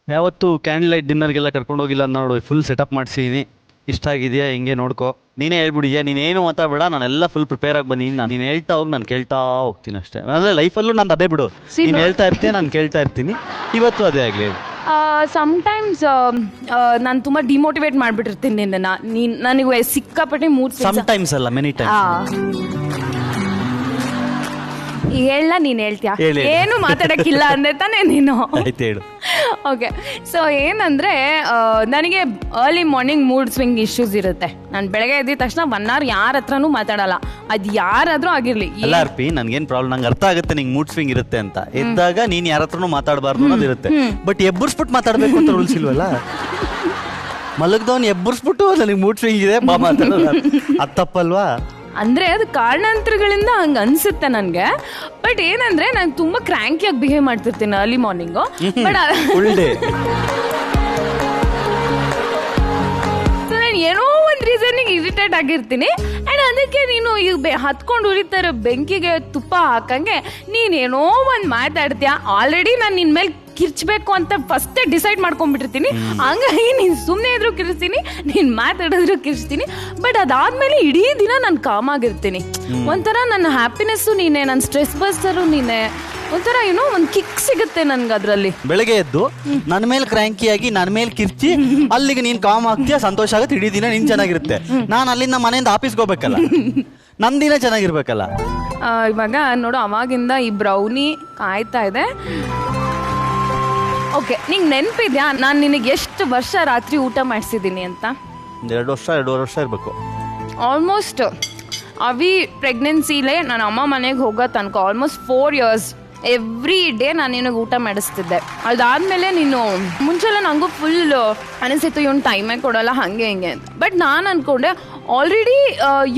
ಯಾವತ್ತು ಕ್ಯಾಂಡಲ್ ಲೈಟ್ ಡಿನ್ನರ್ಗೆಲ್ಲ ಕರ್ಕೊಂಡು ಹೋಗಿಲ್ಲ ನೋಡು. ಫುಲ್ ಸೆಟಪ್ ಮಾಡಿಸಿದೀನಿ. ಇಷ್ಟ ಆಗಿದೆಯಾ? ಹಿಂಗೆ ನೋಡ್ಕೊ. ನೀನೇ ಹೇಳ್ಬಿಡಿದ್ಯಾ, ನೀನೇನು ಮಾತಾಡಬೇಡ, ನಾನೆಲ್ಲ ಫುಲ್ ಪ್ರಿಪೇರ್ ಆಗಿ ಬಂದೀನಿ. ನೀನು ಹೇಳ್ತಾ ಹೋಗಿ ನಾನು ಕೇಳ್ತಾ ಹೋಗ್ತೀನಿ ಅಷ್ಟೇ. ಅಂದರೆ ಲೈಫಲ್ಲೂ ನಾನು ಅದೇ ಬಿಡು, ನೀನು ಹೇಳ್ತಾ ಇರ್ತೀನಿ, ನಾನು ಕೇಳ್ತಾ ಇರ್ತೀನಿ. ಇವತ್ತು ಅದೇ ಆಗಲಿ. ಸಮ್ಟೈಮ್ಸ್ ನಾನು ತುಂಬ ಡಿಮೋಟಿವೇಟ್ ಮಾಡಿಬಿಟ್ಟಿರ್ತೀನಿ ನಿನ್ನ. ನನಗೆ ಸಿಕ್ಕಾಪಟ್ಟೆ ಮೂಡ್. ಸಮ್ಟೈಮ್ಸ್ ಅಲ್ಲ, ಮೆನಿ ಟೈಮ್ಸ್. ಹೇಳ, ನೀನು ಹೇಳ್ತೀಯಾ? ಏನು ಮಾತಾಡಕ್ಕಿಲ್ಲ ಅಂದೆ ತಾನೇ ನೀನು? ಆಯ್ತು ಹೇಳು. ಓಕೆ, ಸೊ ಏನಂದ್ರೆ ನನಗೆ early morning mood swing issues ಇರುತ್ತೆ. ನಾನು ಬೆಳಗ್ಗೆ ಎದ್ದ ತಕ್ಷಣ 1 hour ಯಾರ ಹತ್ರನೂ ಮಾತಾಡಲ್ಲ, ಅದು ಯಾರಾದ್ರೂ ಆಗಿರ್ಲಿ. ಅಲ್ಲ ಅರ್ಪಿ, ನನ್ಗೇನ್ ಪ್ರಾಬ್ಲಮ್, ನಂಗೆ ಅರ್ಥ ಆಗುತ್ತೆ ನಿಂಗೆ ಮೂಡ್ ಸ್ವಿಂಗ್ ಇರುತ್ತೆ ಅಂತ. ಎದ್ದಾಗ ನೀನ್ ಯಾರ ಹತ್ರನೂ ಮಾತಾಡಬಾರ್ದು ಅನ್ನೋದಿರುತ್ತೆ. ಬಟ್ ಎಬ್ಬರ್ಸ್ಬಿಟ್ಟು ಮಾತಾಡ್ಬೇಕು ಅಂತ ರೂಲ್ಸ್ ಇಲ್ವಲ್ಲ. ಮಲಗ್ದವ್ನು ಎಬ್ಬರ್ಸ್ಬಿಟ್ಟು ನನಗೆ ಮೂಡ್ ಸ್ವಿಂಗ್ ಇದೆ ಬಾ ಮಾತಾಡೋದು, ಅದು ತಪ್ಪಲ್ವಾ? ಅಂದ್ರೆ ಅದು ಕಾರಣಾಂತರಗಳಿಂದ ಹಂಗ ಅನ್ಸುತ್ತೆ ನನ್ಗೆ. ಬಟ್ ಏನಂದ್ರೆ ನಾನು ತುಂಬಾ ಕ್ರ್ಯಾಂಕಿಯಾಗಿ ಬಿಹೇವ್ ಮಾಡ್ತಿರ್ತೀನಿ ಅರ್ಲಿ ಮಾರ್ನಿಂಗು. ಬಟ್ ನಾನು ಏನೋ ಒಂದ್ ರೀಸನ್ಗೆ ಇರಿಟೇಟ್ ಆಗಿರ್ತೀನಿ. ಅಂಡ್ ಅದಕ್ಕೆ ನೀನು ಈಗ ಹತ್ಕೊಂಡು ಉರಿತಾರ ಬೆಂಕಿಗೆ ತುಪ್ಪ ಹಾಕಂಗೆ ನೀನೇನೋ ಒಂದ್ ಮಾತಾಡ್ತೀಯ. ಆಲ್ರೆಡಿ ನಾನು ನಿನ್ ಮೇಲೆ ಕಿರ್ಚ್ಬೇಕು ಅಂತ ಫಸ್ಟೇ ಡಿಸೈಡ್ ಮಾಡ್ಕೊಂಡ್ಬಿಟ್ಟಿರ್ತೀನಿ. ಹಂಗಾಗಿ ನೀನ್ ಸುಮ್ಮನೆ ಇದ್ರು ಕಿರ್ಸ್ತೀನಿ, ನೀನ್ ಮಾತಾಡಿದ್ರು ಕಿರ್ಸ್ತೀನಿ. ಬಟ್ ಅದಾದ್ಮೇಲೆ ಇಡೀ ದಿನ ನಾನು ಕಾಮ್ ಆಗಿರ್ತೀನಿ. ಒಂಥರ ನನ್ನ ಹ್ಯಾಪಿನೆಸ್ಸು ನೀನೆ, ನನ್ನ ಸ್ಟ್ರೆಸ್ ಬಸ್ಟರು ನೀನೆ. ಒಂಥರ ಏನೋ ಒಂದ್ ಕಿಕ್ ಸಿಗುತ್ತೆ ನನ್ಗೆ ಅದ್ರಲ್ಲಿ. ಬೆಳಗ್ಗೆ ಎದ್ದು ನನ್ನ ಮೇಲೆ ಕ್ರ್ಯಾಂಕಿಯಾಗಿ ನನ್ನ ಮೇಲೆ ಕಿರ್ಚಿ ಅಲ್ಲಿಗೆ ನೀನ್ ಕಾಮ್ ಆಗ್ತೀಯ, ಸಂತೋಷ ಆಗುತ್ತೆ, ಇಡೀ ದಿನ ನೀನ್ ಚೆನ್ನಾಗಿರುತ್ತೆ. ನಾನು ಅಲ್ಲಿಂದ ಮನೆಯಿಂದ ಆಫೀಸ್ಗೆ ಹೋಗ್ಬೇಕಲ್ಲ, ನನ್ ದಿನ ಚೆನ್ನಾಗಿರ್ಬೇಕಲ್ಲ. ಇವಾಗ ನೋಡು, ಅವಾಗಿಂದ ಈ ಬ್ರೌನಿ ಕಾಯ್ತಾ ಇದೆ. ಓಕೆ, ನಿಂಗೆ ನೆನಪಿದ್ಯಾ ನಾನು ನಿನಗೆ ಎಷ್ಟು ವರ್ಷ ರಾತ್ರಿ ಊಟ ಮಾಡಿಸಿದ್ದೀನಿ ಅಂತ? 2 ವರ್ಷ ಇರಬೇಕು ಆಲ್ಮೋಸ್ಟ್. ಅವಿ ಪ್ರೆಗ್ನೆನ್ಸಿಲೇ ನನ್ನ ಅಮ್ಮ ಮನೆಗೆ ಹೋಗೋ ತನಕ ಆಲ್ಮೋಸ್ಟ್ 4 years ಎವ್ರಿ ಡೇ ನಾನು ನಿನಗೆ ಊಟ ಮಾಡಿಸ್ತಿದ್ದೆ. ಅದಾದ್ಮೇಲೆ ನೀನು ಮುಂಚೆಲ್ಲ ನನಗೂ ಫುಲ್ ಅನಿಸಿತ್ತು ಇವನು ಟೈಮೇ ಕೊಡೋಲ್ಲ ಹಂಗೆ ಹಿಂಗೆ ಅಂತ. ಬಟ್ ನಾನು ಅನ್ಕೊಂಡೆ ಆಲ್ರೆಡಿ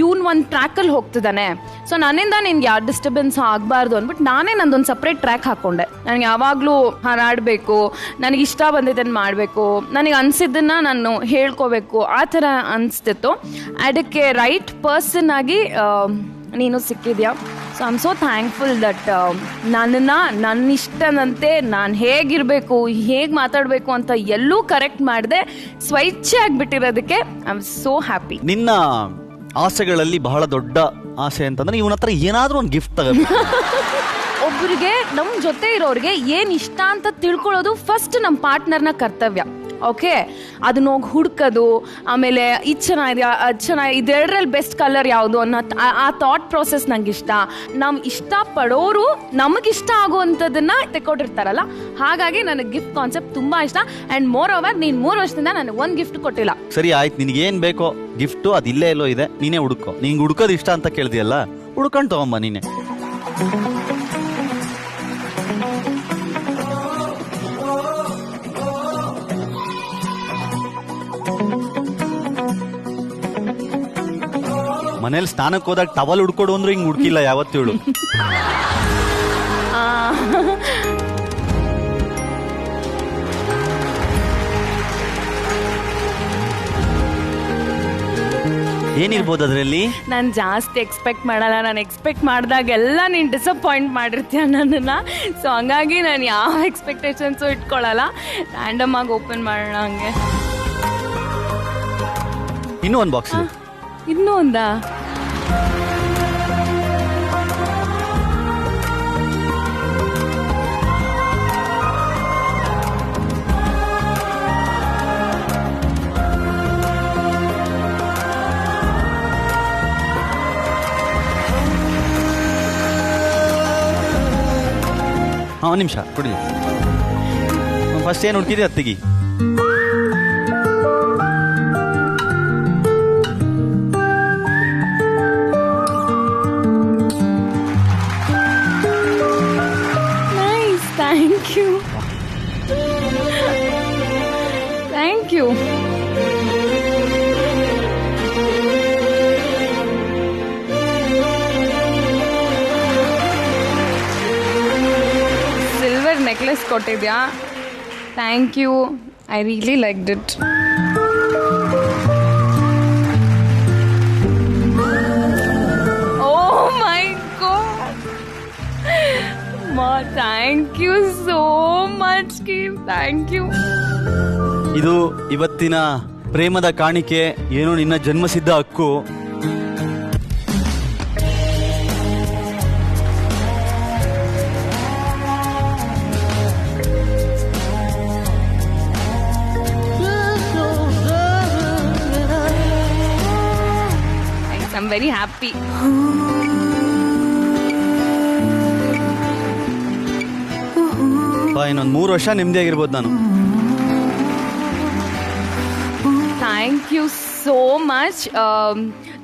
ಇವನ್ ಒಂದು ಟ್ರ್ಯಾಕಲ್ಲಿ ಹೋಗ್ತಿದ್ದಾನೆ, ಸೊ ನನ್ನಿಂದ ನಿನ್ಗೆ ಯಾವ ಡಿಸ್ಟರ್ಬೆನ್ಸ್ ಆಗಬಾರ್ದು ಅಂದ್ಬಿಟ್ಟು ನಾನೇ ನಂದೊಂದು ಸಪ್ರೇಟ್ ಟ್ರ್ಯಾಕ್ ಹಾಕ್ಕೊಂಡೆ. ನನಗೆ ಯಾವಾಗಲೂ ಹಾರಾಡಬೇಕು, ನನಗೆ ಇಷ್ಟ ಬಂದಿದ್ದನ್ನು ಮಾಡಬೇಕು, ನನಗೆ ಅನಿಸಿದ್ದನ್ನು ನಾನು ಹೇಳ್ಕೋಬೇಕು, ಆ ಥರ ಅನಿಸ್ತಿತ್ತು. ಅದಕ್ಕೆ ರೈಟ್ ಪರ್ಸನ್ ಆಗಿ ನೀನು ಸಿಕ್ಕಿದ್ಯಾ. So I am so thankful that ನನ್ನ ಇಷ್ಟನಂತೆ ನಾನು ಹೇಗಿರಬೇಕು, ಹೇಗೆ ಮಾತಾಡಬೇಕು ಅಂತ ಎಲ್ಲೂ ಕರೆಕ್ಟ್ ಮಾಡಿದೆ, ಸ್ವಇಚ್ಛೆ ಆಗಿಬಿಟ್ಟಿರೋದಕ್ಕೆ ಐ ಆಮ್ ಸೋ ಹ್ಯಾಪಿ. ನಿನ್ನ ಆಸೆಗಳಲ್ಲಿ ಬಹಳ ದೊಡ್ಡ ಆಸೆ ಅಂತಂದ್ರೆ ಇವನ ಹತ್ರ ಏನಾದ್ರೂ ಒಂದು ಗಿಫ್ಟ್ ತಗೋಬೇಕು. ಒಬ್ಬರಿಗೆ ನಮ್ಮ ಜೊತೆ ಇರೋರಿಗೆ ಏನು ಇಷ್ಟ ಅಂತ ತಿಳ್ಕೊಳ್ಳೋದು ಫಸ್ಟ್ ನಮ್ಮ ಪಾರ್ಟ್ನರ್ನ ಕರ್ತವ್ಯ. ಓಕೆ, ಅದನ್ನ ಹೋಗಿ ಹುಡ್ಕೋದು, ಆಮೇಲೆ ಇದು ಚೆನ್ನಾಗಿದೆಯಾ, ಅದು ಚೆನ್ನಾಗಿ, ಇದೆರಡರಲ್ಲಿ ಬೆಸ್ಟ್ ಕಲರ್ ಯಾವುದು ಅನ್ನೋ ಆ ಥಾಟ್ ಪ್ರೋಸೆಸ್ ನಂಗೆ ಇಷ್ಟ. ನಾವು ಇಷ್ಟಪಡೋರು ನಮಗಿಷ್ಟ ಆಗುವಂಥದ್ದನ್ನ ತೆಕ್ಕೊಟ್ಟಿರ್ತಾರಲ್ಲ, ಹಾಗಾಗಿ ನನಗೆ ಗಿಫ್ಟ್ ಕಾನ್ಸೆಪ್ಟ್ ತುಂಬ ಇಷ್ಟ. ಆ್ಯಂಡ್ ಮೋರ್ ಓವರ್ ನೀನು 3 ವರ್ಷದಿಂದ ನನಗೆ ಒಂದು ಗಿಫ್ಟ್ ಕೊಟ್ಟಿಲ್ಲ. ಸರಿ ಆಯ್ತು, ನಿನಗೇನು ಬೇಕೋ ಗಿಫ್ಟು ಅದು ಇಲ್ಲೇ ಎಲ್ಲೋ ಇದೆ, ನೀನೇ ಹುಡುಕೋ. ನಿಂಗೆ ಹುಡ್ಕೋದು ಇಷ್ಟ ಅಂತ ಕೇಳಿದೆಯಲ್ಲ, ಹುಡ್ಕೊಂಡು ತಗೊಂಬ ನೀನೆ. ಮನೇಲಿ ಸ್ನಾನಕ್ಕೆ ಹೋದಾಗ ಟವಲ್ ಹುಡ್ಕೊಡು ಅಂದ್ರೆ ಹಿಂಗ್ ಹುಡ್ಕಿಲ್ಲ ಯಾವತ್ತೂ ಹೇಳು. ಏನಿರ್ಬೋದು ಅದರಲ್ಲಿ? ನಾನು ಜಾಸ್ತಿ ಎಕ್ಸ್ಪೆಕ್ಟ್ ಮಾಡಲ್ಲ. ನಾನು ಎಕ್ಸ್ಪೆಕ್ಟ್ ಮಾಡಿದಾಗೆಲ್ಲ ನೀನು ಡಿಸಪಾಯಿಂಟ್ ಮಾಡಿರ್ತೀಯ ನನ್ನನ್ನು. ಸೊ ಹಂಗಾಗಿ ನಾನು ಯಾವ ಎಕ್ಸ್ಪೆಕ್ಟೇಷನ್ಸು ಇಟ್ಕೊಳ್ಳಲ್ಲ. ರ್ಯಾಂಡಮ್ ಆಗಿ ಓಪನ್ ಮಾಡೋಣ ಹಂಗೆ. ಇನ್ನೂ ಒಂದು ಬಾಕ್ಸ್ ಇದೆ. ಇನ್ನೂ ಒಂದಾ? ಒಂದು ನಿಮಿಷ ಕೊಡಿ. ಫಸ್ಟ್ ಏನು ಹುಡುಕಿದೆ ಅತ್ತಿಗೆ? Nice, thank you, thank you. Necklace ಕೊಟ್ಟಿದ್ಯಾ? Thank you, I really liked it. Oh my God, thank you so much keep, thank you. ಇದು ಇವತ್ತಿನ ಪ್ರೇಮದ ಕಾಣಿಕೆ, ಏನು ನಿನ್ನ ಜನ್ಮಸಿದ್ಧ ಹಕ್ಕು. I'm very happy. ಬಾ ಇನ್ನೊಂದು 3 ವರ್ಷ ನೆಮ್ಮದಿಯಾಗಿರ್ಬೋದು ನಾನು. Thank you so much.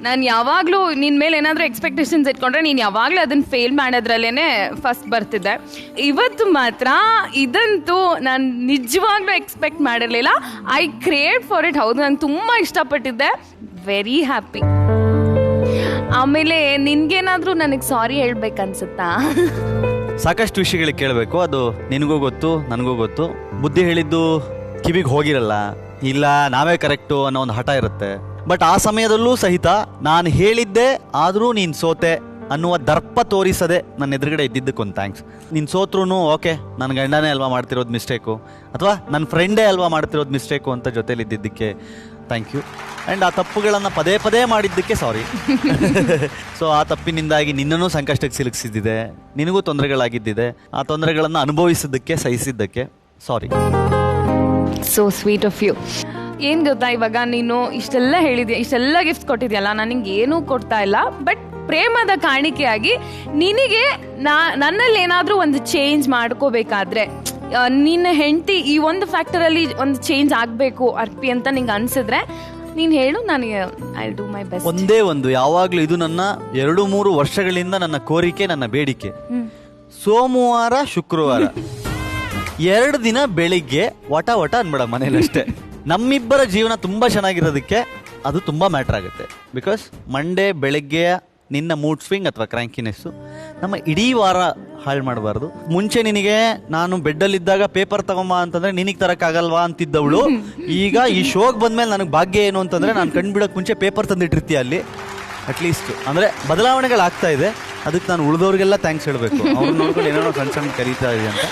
ನಾನು ಯಾವಾಗಲೂ ನಿನ್ನ ಮೇಲೆ ಏನಾದರೂ ಎಕ್ಸ್ಪೆಕ್ಟೇಷನ್ಸ್ ಇಟ್ಕೊಂಡ್ರೆ ನೀನು ಯಾವಾಗಲೂ ಅದನ್ನು ಫೇಲ್ ಮಾಡೋದ್ರಲ್ಲೇ ಫಸ್ಟ್ ಬರ್ತಿದ್ದೆ. ಇವತ್ತು ಮಾತ್ರ ಇದಂತೂ ನಾನು ನಿಜವಾಗ್ಲೂ ಎಕ್ಸ್ಪೆಕ್ಟ್ ಮಾಡಿರಲಿಲ್ಲ. I create for it. ಹೌದು, ನಾನು ತುಂಬ ಇಷ್ಟಪಟ್ಟಿದ್ದೆ. Very happy. ಆಮೇಲೆ ನಿನ್ಗೇನಾದರೂ ನನಗೆ ಸಾರಿ ಹೇಳ್ಬೇಕನ್ಸುತ್ತಾ? ಸಾಕಷ್ಟು ವಿಷಯಗಳಿಗೆ ಕೇಳಬೇಕು, ಅದು ನಿನಗೂ ಗೊತ್ತು ನನಗೂ ಗೊತ್ತು. ಬುದ್ಧಿ ಹೇಳಿದ್ದು ಕಿವಿಗೆ ಹೋಗಿರಲ್ಲ, ಇಲ್ಲ ನಾವೇ ಕರೆಕ್ಟು ಅನ್ನೋ ಒಂದು ಹಠ ಇರುತ್ತೆ. ಬಟ್ ಆ ಸಮಯದಲ್ಲೂ ಸಹಿತ ನಾನು ಹೇಳಿದ್ದೆ ಆದರೂ ನೀನು ಸೋತೆ ಅನ್ನುವ ದರ್ಪ ತೋರಿಸದೆ ನನ್ನ ಎದುರುಗಡೆ ಇದ್ದಿದ್ದಕ್ಕೊಂದು ಥ್ಯಾಂಕ್ಸ್. ನೀನು ಸೋತ್ರೂ ಓಕೆ, ನನ್ನ ಗಂಡನೇ ಅಲ್ವಾ ಮಾಡ್ತಿರೋದು ಮಿಸ್ಟೇಕು, ಅಥವಾ ನನ್ನ ಫ್ರೆಂಡೇ ಅಲ್ವಾ ಮಾಡ್ತಿರೋದು ಮಿಸ್ಟೇಕು ಅಂತ ಜೊತೇಲಿ ಇದ್ದಿದ್ದಕ್ಕೆ ಥ್ಯಾಂಕ್ ಯು. ಆ್ಯಂಡ್ ಆ ತಪ್ಪುಗಳನ್ನು ಪದೇ ಪದೇ ಮಾಡಿದ್ದಕ್ಕೆ ಸಾರಿ. ಸೊ ಆ ತಪ್ಪಿನಿಂದಾಗಿ ನಿನ್ನೂ ಸಂಕಷ್ಟಕ್ಕೆ ಸಿಲುಕಿಸಿದ್ದಿದೆ, ನಿನಗೂ ತೊಂದರೆಗಳಾಗಿದ್ದಿದೆ. ಆ ತೊಂದರೆಗಳನ್ನು ಅನುಭವಿಸಿದ್ದಕ್ಕೆ, ಸಹಿಸಿದ್ದಕ್ಕೆ sorry. So sweet of you. ಏನು ಗೊತ್ತಾ, ಇವಾಗ ನೀನು ಇಷ್ಟೆಲ್ಲ ಹೇಳಿದ್ಯಾ, ಇಷ್ಟೆಲ್ಲ ಗಿಫ್ಟ್ ಕೊಟ್ಟಿದ್ಯಲ್ಲ, ನನಗೆ ಏನೂ ಕೊಡ್ತಾ ಇಲ್ಲ. ಬಟ್ ಪ್ರೇಮದ ಕಾಣಿಕೆಯಾಗಿ ನಿನಗೆ ನನ್ನಲ್ಲಿ ಏನಾದರೂ ಒಂದು ಚೇಂಜ್ ಮಾಡ್ಕೋಬೇಕಾದ್ರೆ, ನಿನ್ನ ಹೆಂಡತಿ ಈ ಒಂದು ಫ್ಯಾಕ್ಟರಲ್ಲಿ ಒಂದು ಚೇಂಜ್ ಆಗಬೇಕು ಅರ್ಪಿ ಅಂತ ನಿಂಗೆ ಅನ್ಸಿದ್ರೆ ನೀನು ಹೇಳು, ನನಗೆ ಐ ಡೂ ಮೈ ಬೆಸ್ಟ್. ಒಂದೇ ಒಂದು, ಯಾವಾಗಲೂ ಇದು ನನ್ನ 2-3 ವರ್ಷಗಳಿಂದ ನನ್ನ ಕೋರಿಕೆ, ನನ್ನ ಬೇಡಿಕೆ. ಸೋಮವಾರ ಶುಕ್ರವಾರ 2 ದಿನ ಬೆಳಿಗ್ಗೆ ವಟ ಅನ್ಬೇಡ ಮನೇಲಿ ಅಷ್ಟೇ. ನಮ್ಮಿಬ್ಬರ ಜೀವನ ತುಂಬ ಚೆನ್ನಾಗಿರೋದಕ್ಕೆ ಅದು ತುಂಬ ಮ್ಯಾಟ್ರ್ ಆಗುತ್ತೆ. ಬಿಕಾಸ್ ಮಂಡೇ ಬೆಳಗ್ಗೆ ನಿನ್ನ ಮೂಡ್ ಸ್ವಿಂಗ್ ಅಥವಾ ಕ್ರ್ಯಾಂಕಿನೆಸ್ಸು ನಮ್ಮ ಇಡೀ ವಾರ ಹಾಳು ಮಾಡಬಾರ್ದು. ಮುಂಚೆ ನಿನಗೆ ನಾನು ಬೆಡ್ಡಲ್ಲಿದ್ದಾಗ ಪೇಪರ್ ತಗೊಂಬ ಅಂತಂದ್ರೆ ನಿನಗೆ ತರಕ್ಕಾಗಲ್ವಾ ಅಂತಿದ್ದವಳು, ಈಗ ಈ ಶೋಗೆ ಬಂದ್ಮೇಲೆ ನನಗೆ ಭಾಗ್ಯ ಏನು ಅಂತಂದ್ರೆ ನಾನು ಕಂಡುಬಿಡೋಕೆ ಮುಂಚೆ ಪೇಪರ್ ತಂದಿಟ್ಟಿರ್ತೀಯ ಅಲ್ಲಿ. ಅಟ್ಲೀಸ್ಟ್ ಅಂದರೆ ಬದಲಾವಣೆಗಳಾಗ್ತಾ ಇದೆ. ಅದಕ್ಕೆ ನಾನು ಉಳಿದವ್ರಿಗೆಲ್ಲ ಥ್ಯಾಂಕ್ಸ್ ಹೇಳಬೇಕು. ಅವ್ರು ನೋಡ್ಕೊಂಡು ಏನೇನೋ ಸಣ್ಣ ಕರೀತಾ ಇದೆ ಅಂತ.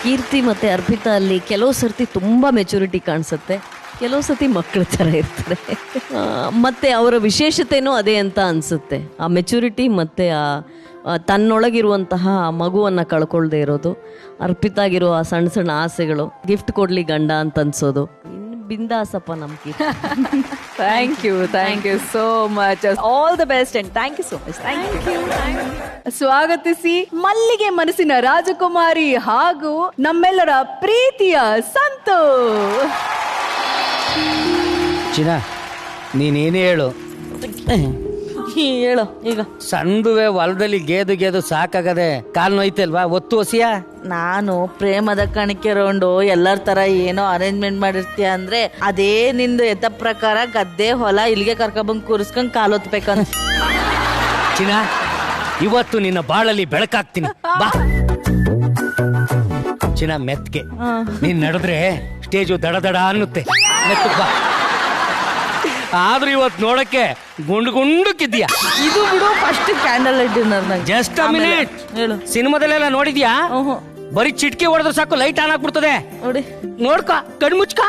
ಕೀರ್ತಿ ಮತ್ತು ಅರ್ಪಿತಾ ಅಲ್ಲಿ ಕೆಲವು ಸರ್ತಿ ತುಂಬ ಮೆಚುರಿಟಿ ಕಾಣಿಸುತ್ತೆ, ಕೆಲವು ಸತಿ ಮಕ್ಕಳ ಥರ ಇರ್ತಾರೆ. ಮತ್ತು ಅವರ ವಿಶೇಷತೆನೂ ಅದೇ ಅಂತ ಅನಿಸುತ್ತೆ. ಆ ಮೆಚುರಿಟಿ ಮತ್ತು ತನ್ನೊಳಗಿರುವಂತಹ ಮಗುವನ್ನು ಕಳ್ಕೊಳ್ದೇ ಇರೋದು, ಅರ್ಪಿತಾಗಿರೋ ಆ ಸಣ್ಣ ಸಣ್ಣ ಆಸೆಗಳು, ಗಿಫ್ಟ್ ಕೊಡಲಿ ಗಂಡ ಅಂತ ಅನ್ಸೋದು. ಬಿಂದಾಸಪ್ಪ ನಮ್ಮ Keerthi. Thank you so much. All the best and thank you so much. Thank you. ಸ್ವಾಗತಿಸಿ ಮಲ್ಲಿಗೆ ಮನಸ್ಸಿನ ರಾಜಕುಮಾರಿ ಹಾಗೂ ನಮ್ಮೆಲ್ಲರ ಪ್ರೀತಿಯ ಸಂತು. ಚಿನ್ನ, ನೀನೇನೇ ಹೇಳು, ಹೇಳು ಈಗ. ಸಣ್ಣದುವೆ ಹೊಲದಲ್ಲಿ ಗೇದು ಸಾಕಾಗದೆ ಕಾಲು ನೋಯ್ತಲ್ವಾ, ಒತ್ತು ಹೊಸಿಯ. ನಾನು ಪ್ರೇಮದ ಕಾಣಿಕೆ ರೌಂಡು ಎಲ್ಲರ ತರ ಏನೋ ಅರೇಂಜ್ಮೆಂಟ್ ಮಾಡಿರ್ತೀಯ ಅಂದ್ರೆ ಅದೇ ನಿಂದು ಎತ್ತ ಪ್ರಕಾರ ಗದ್ದೆ ಹೊಲ ಇಲ್ಲಿಗೆ ಕರ್ಕೊಂಡ್ಬಂದು ಕೂರಿಸ್ಕೊಂಡ್ ಕಾಲೊತ್ಬೇಕಂತ. ಚಿನ್ನ, ಇವತ್ತು ನಿನ್ನ ಬಾಳಲ್ಲಿ ಬೆಳಕಾಗ್ತೀನಿ ಬಾ. ಚಿನ್ನ, ಮೆತ್ಗೆ ನೀನ್ ನಡೆದ್ರೆ ಸ್ಟೇಜು ದಡ ಅನ್ನುತ್ತೆ. ಮೆತ್ತಗ್ ಬಾ. ಆದ್ರೂ ಇವತ್ತು ನೋಡಕ್ಕೆ ಗುಂಡುಕಿದ್ಯಾ. ಇದು ಬಿಡು, first candle light dinner. Just a minute. ಸಿನಿಮಾದಲ್ಲೆಲ್ಲ ನೋಡಿದ್ಯಾ? ಬರೀ ಚಿಟ್ಕಿ ಹೊಡೆದ್ರೆ ಸಾಕು ಲೈಟ್ ಆನ್ ಆಗ್ಬಿಡ್ತದೆ. ನೋಡಿ, ನೋಡ್ಕ, ಕಣ್ಮುಚ್ಕ.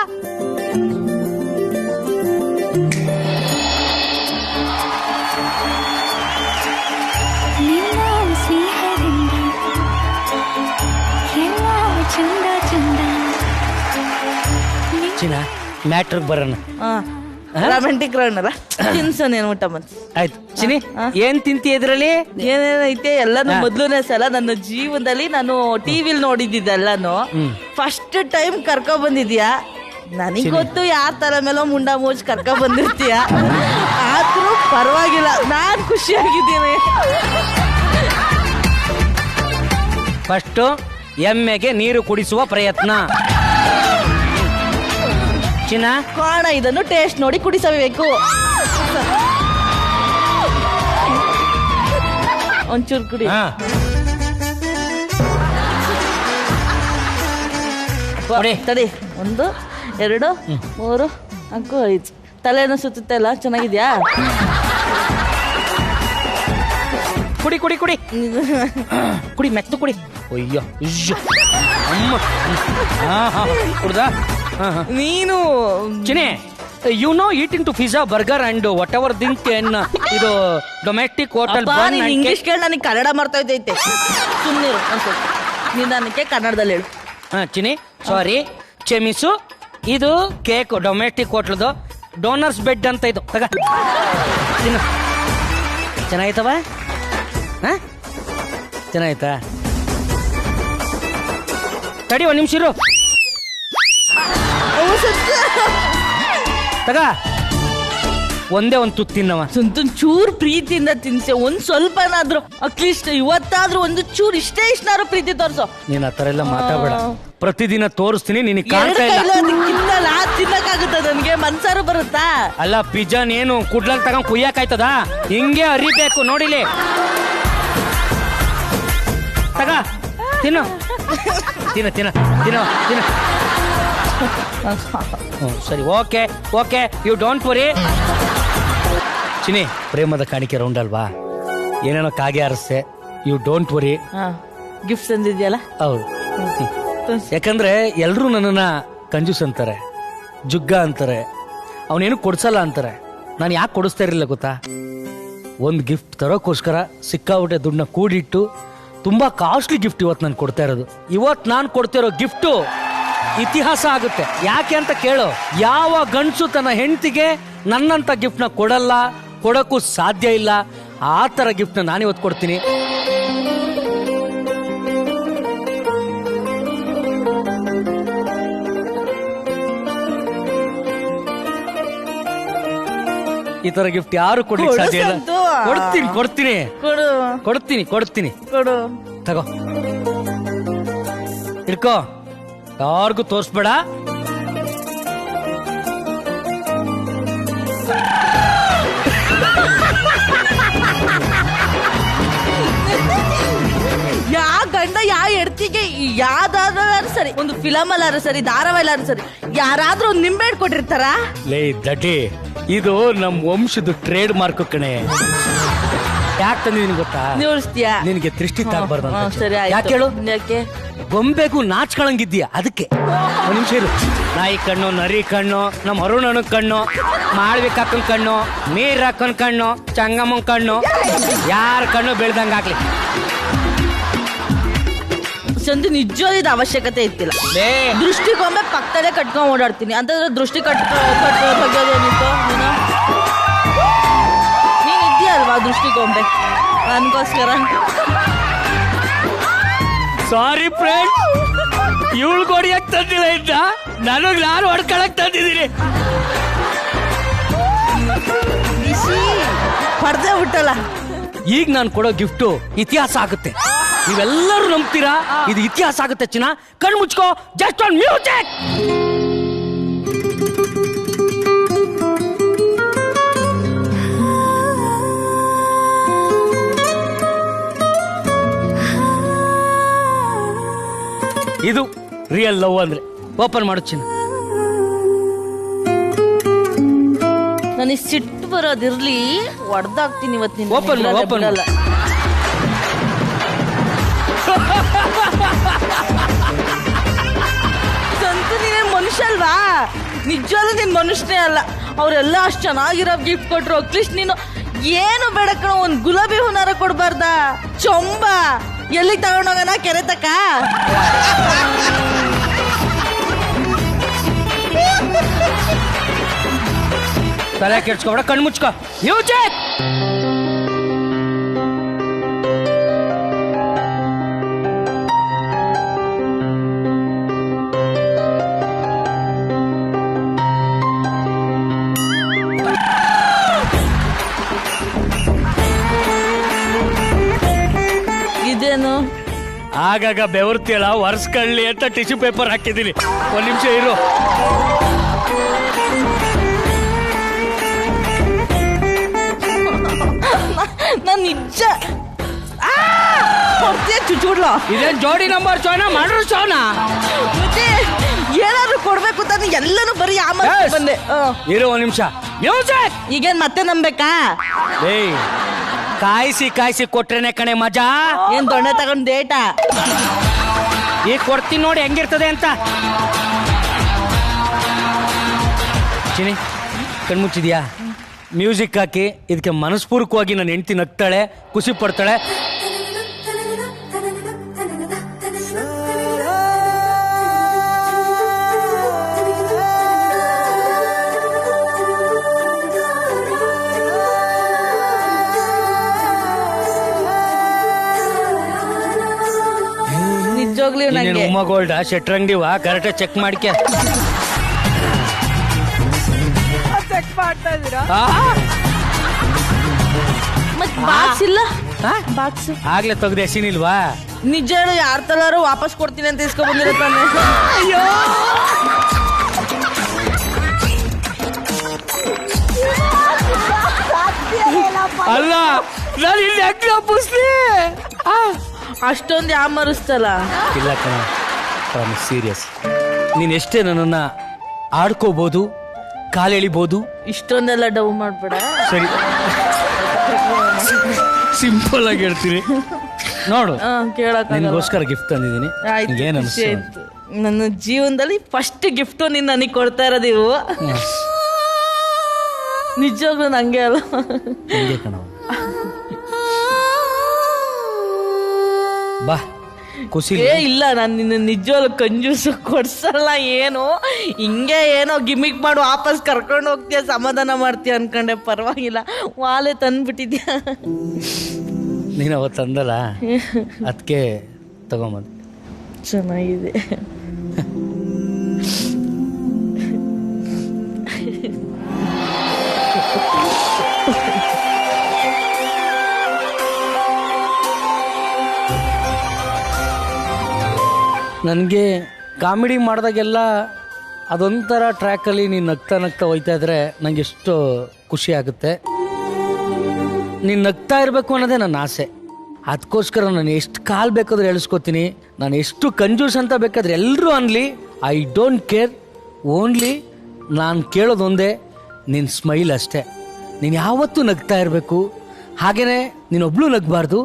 ಚಿನ್ನ, ಮ್ಯಾಟ್ರಿಗೆ ಬರೋಣ. ರೊಮ್ಯಾಂಟಿಕ್ ರೌಂಡ್ ಅಲ್ಲ, ತಿನ್ಸನೇನು ಊಟ ಬಂತು. ಆಯ್ತು ಚಿನಿ, ಏನ್ ತಿಂತಿ ಇದ್ರಲ್ಲಿ? ಏನೇನೈತೆ ಎಲ್ಲಾನು ಮೊದ್ಲನೇ ಸಲ ನನ್ನ ಜೀವನದಲ್ಲಿ ನಾನು ಟಿವಿಲ್ ನೋಡಿದ್ದೆಲ್ಲಾನು ಫಸ್ಟ್ ಟೈಮ್ ಕರ್ಕೊ ಬಂದಿದ್ಯಾ. ನನಗ್ ಗೊತ್ತು ಯಾರ ತರ ಮೇಲೋ ಮುಂಡ ಮೂಚ್ ಕರ್ಕೊ ಬಂದಿರ್ತೀಯ, ಆದ್ರೂ ಪರವಾಗಿಲ್ಲ, ನಾನ್ ಖುಷಿಯಾಗಿದ್ದೀನಿ. ಫಸ್ಟ್ ಎಮ್ಮೆಗೆ ನೀರು ಕುಡಿಸುವ ಪ್ರಯತ್ನ. ಚಿನ್ನ, ಕಾಣ, ಇದನ್ನು ಟೇಸ್ಟ್ ನೋಡಿ ಕುಡಿಸಬೇಕು. ಒಂಚೂರು ಕುಡಿ. ತಡಿ, 1 2 3 4 5. ತಲೆನೂ ಸುತ್ತುತ್ತೆ ಅಲ್ಲ, ಚೆನ್ನಾಗಿದ್ಯಾ? ಕುಡಿ ಕುಡಿ ಕುಡಿ ಕುಡಿ, ಮೆತ್ತು ಕುಡಿ. ಅಯ್ಯೋ ಅಮ್ಮ, ಕುಡ್ದ? ನೀನು ಚಿನಿ, you know eating to pizza, burger and what ever thing in ಇದು ಡೊಮೆಸ್ಟಿಕ್ ಹೋಟೆಲ್. ಇಂಗ್ಲಿಷ್ ಕೇಳಿ ನನಗೆ ಕನ್ನಡ ಮರ್ತೋಯ್ತೈತೆ. ಸುಮ್ಮನೆ ನಿಧಾನಕ್ಕೆ ಕನ್ನಡದಲ್ಲಿ ಹೇಳು. ಚಿನಿ, ಸಾರಿ, ಕ್ಷಮಿಸು. ಇದು ಕೇಕ್ ಡೊಮೆಸ್ಟಿಕ್ ಹೋಟ್ಲದು, ಡೋನರ್ಸ್ ಬೆಡ್ ಅಂತ. ಇದು ತಗ, ಚೆನ್ನಾಗಿತ್ತವ? ಚೆನ್ನಾಯ್ತಾ? ತಡಿ ಒಂದ್ ನಿಮಿಷ ಇರು. ತಗ ಒಂದೇ ಒಂದು ತುತ್ತು ತಿನ್ನವ. ಚೂರ್ ಪ್ರೀತಿಯಿಂದ ತಿನ್ಸೆ, ಒಂದ್ ಸ್ವಲ್ಪನಾದ್ರು ಅಟ್ಲೀಸ್ಟ್ ಇವತ್ತಾದ್ರೂ ಒಂದು ಚೂರ್ ಇಷ್ಟನಾದ್ರು ಪ್ರೀತಿ ತೋರ್ಸೋ. ನೀನ್ ಆ ತರ ಎಲ್ಲ ಮಾತಾಡಬೇಡ. ಪ್ರತಿದಿನ ತೋರಿಸ್ತೀನಿ, ನಿನಗೆ ಕಾಣ್ತಾ ಇಲ್ಲ. ತಿನ್ನಕ್ಕಾಗುತ್ತ ನನ್ಗೆ, ಮನ್ಸಾರು ಬರುತ್ತಾ? ಅಲ್ಲ ಪಿಜ್ಜಾ ಏನು ಕುಡ್ಲಲ್ಲಿ ತಗೊಂಡ್ ಕುಯ್ಯಾಕಾಯ್ತದ? ಹಿಂಗೆ ಅರಿಬೇಕು ನೋಡಿಲಿ. ತಗ ತಿನ್ನು ತಿನ್ನ ತಿನ್ನ ತಿನ್ನ ತಿನ್ನ. ಸರಿ okay okay, you don't worry. ಚಿನಿ, ಪ್ರೇಮದ ಕಾಣಿಕೆ ರೌಂಡ್ ಅಲ್ವಾ, ಏನೇನೋ ಕಾಗೆ ಆರಿಸ್ತೆ. You don't worry. ಗಿಫ್ಟ್ ತಂದಿದ್ಯಲ್ಲ? ಹೌದು. ಯಾಕಂದ್ರೆ ಎಲ್ರು ನನ್ನನ್ನ ಕಂಜೂಸ್ ಅಂತಾರೆ, ಜುಗ್ಗ ಅಂತಾರೆ, ಅವನೇನು ಕೊಡ್ಸಲ್ಲ ಅಂತಾರೆ. ನಾನು ಯಾಕೆ ಕೊಡಿಸ್ತಾ ಇರಲಿಲ್ಲ ಗೊತ್ತಾ? ಒಂದು ಗಿಫ್ಟ್ ತರೋಕ್ಕೋಸ್ಕರ ಸಿಕ್ಕಾಬಿಟ್ಟೆ ದುಡ್ಡನ್ನ ಕೂಡಿಟ್ಟು ತುಂಬಾ ಕಾಸ್ಟ್ಲಿ ಗಿಫ್ಟ್ ಇವತ್ತು ನಾನು ಕೊಡ್ತಾ ಇರೋದು. ಇವತ್ತು ನಾನು ಕೊಡ್ತಿರೋ ಗಿಫ್ಟು ಇತಿಹಾಸ ಆಗುತ್ತೆ. ಯಾಕೆ ಅಂತ ಕೇಳೋ, ಯಾವ ಗಂಡಸು ತನ್ನ ಹೆಂಡತಿಗೆ ನನ್ನಂತ ಗಿಫ್ಟ್ನ ಕೊಡಲ್ಲ, ಕೊಡಕ್ಕೂ ಸಾಧ್ಯ ಇಲ್ಲ. ಆ ಥರ ಗಿಫ್ಟ್ನ ನಾನಿವತ್ತು ಕೊಡ್ತೀನಿ. ಈ ತರ ಗಿಫ್ಟ್ ಯಾರು ಕೊಡ್ಲಿಕ್ಕೆ ಸಾಧ್ಯ ಇಲ್ಲ. ಕೊಡ್ತೀನಿ ಕೊಡ್ತೀನಿ ಕೊಡ್ತೀನಿ ಕೊಡ್ತೀನಿ ಕೊಡು. ತಗೋ ಇಡ್ಕೋ, ಯಾರಿಗೂ ತೋರಿಸ್ಬೇಡ. ಯಾ ಗಂಡ ಯಾ ಹೆಡ್ತಿಗೆ ಯಾವ್ದಾದ್ರು ಸರಿ, ಒಂದು ಫಿಲಮ್ ಅಲ್ಲಾರು ಸರಿ, ಧಾರಾವಾಹಿಲಾರು ಸರಿ, ಯಾರಾದ್ರೂ ಒಂದು ನಿಂಬೆ ಕೊಟ್ಟಿರ್ತಾರ? ಲೇ ದಡ್ಡಿ, ಇದು ನಮ್ ವಂಶದ ಟ್ರೇಡ್ ಮಾರ್ಕ್ ಕಣೆ. ಯಾಕೆ ತಂದಿದ್ದೀನಿ ಗೊತ್ತಾ? ನಿನಗೆ ದೃಷ್ಟಿ ತಾಗಬಾರ್ದು ಅಂತ. ಸರಿ, ಯಾಕೆ ಹೇಳು? ಯಾಕೆ? ಗೊಂಬೆಗೂ ನಾಚ್ಕೊಳಂಗಿದ್ಯಾ ಅದಕ್ಕೆ. ಒಂದ್ ನಿಮಿಷ ಇರು. ನಾಯಿ ಕಣ್ಣು, ನರಿ ಕಣ್ಣು, ನಮ್ ಅರುಣನ ಕಣ್ಣು, ಮಾಳ್ವಿಕ ಹಾಕನ್ ಕಣ್ಣು, ನೀರ್ ಹಾಕನ್ ಕಣ್ಣು, ಚಂಗಮ್ಮನ್ ಕಣ್ಣು, ಯಾರ ಕಣ್ಣು ಬೆಳ್ದಂಗ ಆಗ್ಲಿ. ಸಂತು ನಿಜವಾದ ಅವಶ್ಯಕತೆ ಇತ್ತಿಲ್ಲ. ದೃಷ್ಟಿಗೊಂಬೆ ಪಕ್ಕದಲ್ಲೇ ಕಟ್ಕೊಂಡ್ ಓಡಾಡ್ತೀನಿ ಅಂತಂದ್ರೆ ದೃಷ್ಟಿ ತೆಗಿಯೋದೇನಿತ್ತು? ನೀನ್ ಇದೆಯಲ್ವಾ ದೃಷ್ಟಿಗೊಂಬೆ, ನನ್ಗೋಸ್ಕರ. ಸಾರಿ ಫ್ರೆಂಡ್, ಇವಳು ಕೊಡಿಯಕ್ ತಂದಿಲ್ಲ ಇದ್ದ, ನಾನು ಹೊಡ್ಕೊಳಕ್ ತಂದಿದ್ದೀನಿ. ಪಡ್ದೆ ಬಿಟ್ಟಲ್ಲ. ಈಗ ನಾನು ಕೊಡೋ ಗಿಫ್ಟು ಇತಿಹಾಸ ಆಗುತ್ತೆ. ನೀವೆಲ್ಲರೂ ನಂಬ್ತೀರಾ ಇದು ಇತಿಹಾಸ ಆಗುತ್ತೆ. ಚಿನ್ನ ಕಣ್ಣು ಮುಚ್ಕೋ, ಜಸ್ಟ್ ಆನ್ ಮ್ಯೂಸಿಕ್. ಇದು ರಿಯಲ್ ಲವ್ ಅಂದ್ರೆ. ಓಪನ್ ಮಾಡು ಚಿನ್ನ. ನನಗೆ ಸಿಟ್ಟು ಬರೋದಿರ್ಲಿ, ಹೊಡೆದಾಗ್ತೀನಿ ಇವತ್ತು. ಓಪನ್ ಮಾಡು, ಓಪನ್ ಮಾಡು. ಸಂತು ನೀನೇ ಮನುಷ್ಯ ಅಲ್ವಾ? ನಿಜವಾಗ್ಲೂ ನೀನ್ ಮನುಷ್ಯನೇ ಅಲ್ಲ. ಅವರೆಲ್ಲ ಅಷ್ಟು ಚೆನ್ನಾಗಿರೋ ಗಿಫ್ಟ್ ಕೊಟ್ರು, ಅಟ್ಲೀಸ್ಟ್ ನೀನು ಏನು ಬೇಡ ಕಣ, ಒಂದ್ ಗುಲಾಬಿ ಹೂನಾರ ಕೊಡ್ಬಾರ್ದ? ಚೊಂಬ ಎಲ್ಲಿ ತಗೊಂಡೋಗನ? ಕೆರೆ ತಕ? ತಲೆ ಕೆಡ್ಸ್ಕೊಬೇಡ, ಕಣ್ಣು ಮುಚ್ಕೋ. ಮ್ಯೂಸಿಕ್. ಇದೇನು? ಆಗಾಗ ಬೆವರ್ತಿಯಲ್ಲ, ಒರ್ಸ್ಕೊಳ್ಳಿ ಅಂತ ಟಿಶ್ಯೂ ಪೇಪರ್ ಹಾಕಿದ್ದೀನಿ. ಒಂದ್ ನಿಮಿಷ ಇರು. ನಾನು ನಿಜ ಚುಚ್ಚುಡ್ಲ. ಇದೇನ್ ಜೋಡಿ ನಂಬರ್ ಸೋನಾ, ಮಾಡ್ರು ಸೋನಾ? ಮತ್ತೆ ಏನಾದ್ರು ಕೊಡ್ಬೇಕು ಅಂತ ಎಲ್ಲಾನು ಬರೀ ಬಂದೆ. ಇರು ಒಂದ್ ನಿಮಿಷ. ಮ್ಯೂಸಿಕ್. ಈಗೇನ್ ಮತ್ತೆ ನಂಬೇಕಾ? ಏಯ್, ಕಾಯಿಸಿ ಕಾಯಿಸಿ ಕೊಟ್ರೇನೆ ಕಣೆ ಮಜಾ. ಏನ್ ದೊಣ್ಣೆ ತಗೊಂಡ್ ಡೇಟಾ? ಈಗ ಕೊಡ್ತೀನಿ ನೋಡಿ ಹೆಂಗಿರ್ತದೆ ಅಂತ. ಚಿನಿ, ಕಣ್ಮುಚ್ಚಿದ್ಯಾ? ಮ್ಯೂಸಿಕ್ ಹಾಕಿ ಇದಕ್ಕೆ ಮನಸ್ಪೂರ್ವಕವಾಗಿ ನನ್ನ ಹೆಂಡತಿ ನಗ್ತಾಳೆ, ಖುಷಿ ಪಡ್ತಾಳೆ. ನಿಜವಾಗ್ಲೂ ನಂಗೆ ಉಮ್ಮ ಗೋಲ್ಡ್ ಶೆಟ್ರಂಗಡಿವಾ ಕರೆಕ್ಟಾಗಿ ಚೆಕ್ ಮಾಡ್ಕೆ. ಚೆಕ್ ಮಾಡ್ತಾ ಇದ್ದೀರಾ? ಮತ್ ಬಾಕ್ಸ್ ಇಲ್ಲ, ಬಾಕ್ಸ್ ಆಗ್ಲೇ ತೆಗ್ದು ಎಸಿನಿಲ್ವಾ? ನಿಜ ಹೇಳು, ಯಾರ ತಲಾರು ವಾಪಸ್ ಕೊಡ್ತೀನಿ ಅಂತ ಇಸ್ಕೊಂಡ್ ಬಂದಿರತ್ತಾನೆ. ಅಯ್ಯೋ ಅಲ್ಲ ನಾನು ಇಲ್ಲಿ ಯಾಕೆ ವಾಪಸ್ಲಿ ಅಷ್ಟೊಂದು ಯಾಮರಿಸ್ತಲ್ಲ. ಇಲ್ಲ ಕಣ, ಪ್ರಾಮಿಸ್ ಸೀರಿಯಸ್. ನೀನ್ ಎಷ್ಟೇ ನನ್ನನ್ನ ಆಡ್ಕೋಬಹುದು, ಕಾಲೆಳಿಬಹುದು, ಇಷ್ಟೊಂದೆಲ್ಲ ಡವ್ ಮಾಡ್ಬೇಡ. ಸರಿ ಸಿಂಪಲ್ ಆಗಿ ಹೇಳ್ತೀನಿ ನೋಡು. ನಿನ್ಗೋಸ್ಕರ ಗಿಫ್ಟ್ ತಂದಿದ್ದೀನಿ. ಏನ್ ಅನ್ಸ್ತು? ನನ್ನ ಜೀವನದಲ್ಲಿ ಫಸ್ಟ್ ಗಿಫ್ಟ್ ನೀನ್ ನನಗೆ ಕೊಡ್ತಾ ಇರೋದು ಇವು. ನಿಜವಾಗ್ಲೂ ನಂಗೆ ಅಲ್ಲ, ಕಣ. ಬಾ ಖುಷಿ. ಇಲ್ಲ, ನಾನು ನಿನ್ನ ನಿಜವಾಗ್ಲೂ ಕಂಜೂಸು ಕೊಡ್ಸಲ್ಲ. ಏನು ಹಿಂಗೆ ಏನೋ ಗಿಮಿಕ್ ಮಾಡಿ ವಾಪಸ್ ಕರ್ಕೊಂಡು ಹೋಗ್ತೀಯ, ಸಮಾಧಾನ ಮಾಡ್ತೀಯ ಅನ್ಕೊಂಡೆ. ಪರವಾಗಿಲ್ಲ, ವಾಲೆ ತಂದ್ಬಿಟ್ಟಿದ್ಯಾ. ನೀನು ಅವತ್ತು ತಂದಲ್ಲ, ಅದಕ್ಕೆ ತಗೊಂಬಂದು. ಚೆನ್ನಾಗಿದೆ. ನನಗೆ ಕಾಮಿಡಿ ಮಾಡಿದಾಗೆಲ್ಲ ಅದೊಂಥರ ಟ್ರ್ಯಾಕಲ್ಲಿ ನೀನು ನಗ್ತಾ ನಗ್ತಾ ಹೋಯ್ತಾ ಇದ್ರೆ ನಂಗೆ ಎಷ್ಟು ಖುಷಿ ಆಗುತ್ತೆ. ನೀನು ನಗ್ತಾ ಇರಬೇಕು ಅನ್ನೋದೇ ನನ್ನ ಆಸೆ. ಅದಕ್ಕೋಸ್ಕರ ನಾನು ಎಷ್ಟು ಕಾಲು ಬೇಕಾದ್ರೆ ಎಳಿಸ್ಕೊತೀನಿ, ನಾನು ಎಷ್ಟು ಕಂಜೂಸ್ ಅಂತ ಬೇಕಾದ್ರೆ ಎಲ್ಲರೂ ಅನ್ಲಿ, ಐ ಡೋಂಟ್ ಕೇರ್. ಓನ್ಲಿ ನಾನು ಕೇಳೋದೊಂದೇ, ನಿನ್ನ ಸ್ಮೈಲ್ ಅಷ್ಟೇ. ನೀನು ಯಾವತ್ತೂ ನಗ್ತಾ ಇರಬೇಕು. ಹಾಗೆಯೇ ನೀನೊಬ್ಳು ನಗಬಾರ್ದು,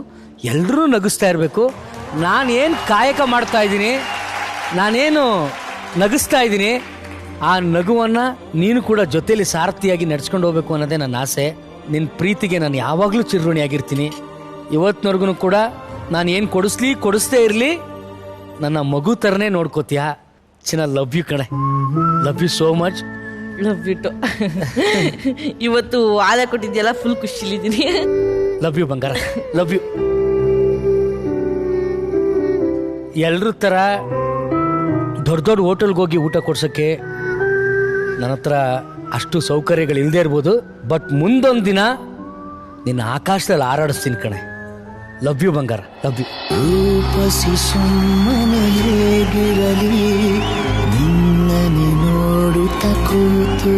ಎಲ್ಲರೂ ನಗಿಸ್ತಾ ಇರಬೇಕು. ನಾನೇನು ಕಾಯಕ ಮಾಡ್ತಾ ಇದ್ದೀನಿ, ನಾನೇನು ನಗಿಸ್ತಾ ಇದ್ದೀನಿ, ಆ ನಗುವನ್ನು ನೀನು ಕೂಡ ಜೊತೆಯಲ್ಲಿ ಸಾರಥಿಯಾಗಿ ನಡ್ಸ್ಕೊಂಡು ಹೋಗ್ಬೇಕು ಅನ್ನೋದೇ ನನ್ನ ಆಸೆ. ನಿನ್ನ ಪ್ರೀತಿಗೆ ನಾನು ಯಾವಾಗಲೂ ಚಿರಋಣಿಯಾಗಿರ್ತೀನಿ. ಇವತ್ತಿನವರೆಗೂ ಕೂಡ ನಾನು ಏನು ಕೊಡಿಸ್ತೇ ಇರಲಿ, ನನ್ನ ಮಗು ಥರನೇ ನೋಡ್ಕೋತೀಯ. ಚಿನ್ನ, ಲವ್ ಯು ಕಣೆ, love you so much. Love you too. ಇವತ್ತು ಆದ ಕೊಟ್ಟಿದ್ಯಲ್ಲ, ಫುಲ್ ಖುಷಿಲಿದ್ದೀನಿ. ಲವ್ ಯು ಬಂಗಾರ, ಲವ್ ಯು. ಎಲ್ರ ಥರ ದೊಡ್ಡ ದೊಡ್ಡ ಹೋಟೆಲ್ಗೆ ಹೋಗಿ ಊಟ ಕೊಡ್ಸೋಕ್ಕೆ ನನ್ನ ಹತ್ರ ಅಷ್ಟು ಸೌಕರ್ಯಗಳು ಇಲ್ಲದೆ ಇರ್ಬೋದು, ಬಟ್ ಮುಂದೊಂದು ದಿನ ನಿನ್ನ ಆಕಾಶದಲ್ಲಿ ಹಾರಾಡಿಸ್ತೀನಿ ಕಣೆ. ಲವ್ ಯು ಬಂಗಾರ, ಲವ್ ಯು. ರೂಪಸಿ ಸುಮ್ಮನೆ ಹೇಗಿರಲಿ, ನಿನ್ನನೆ ನೋಡುತ್ತ ಕೂತು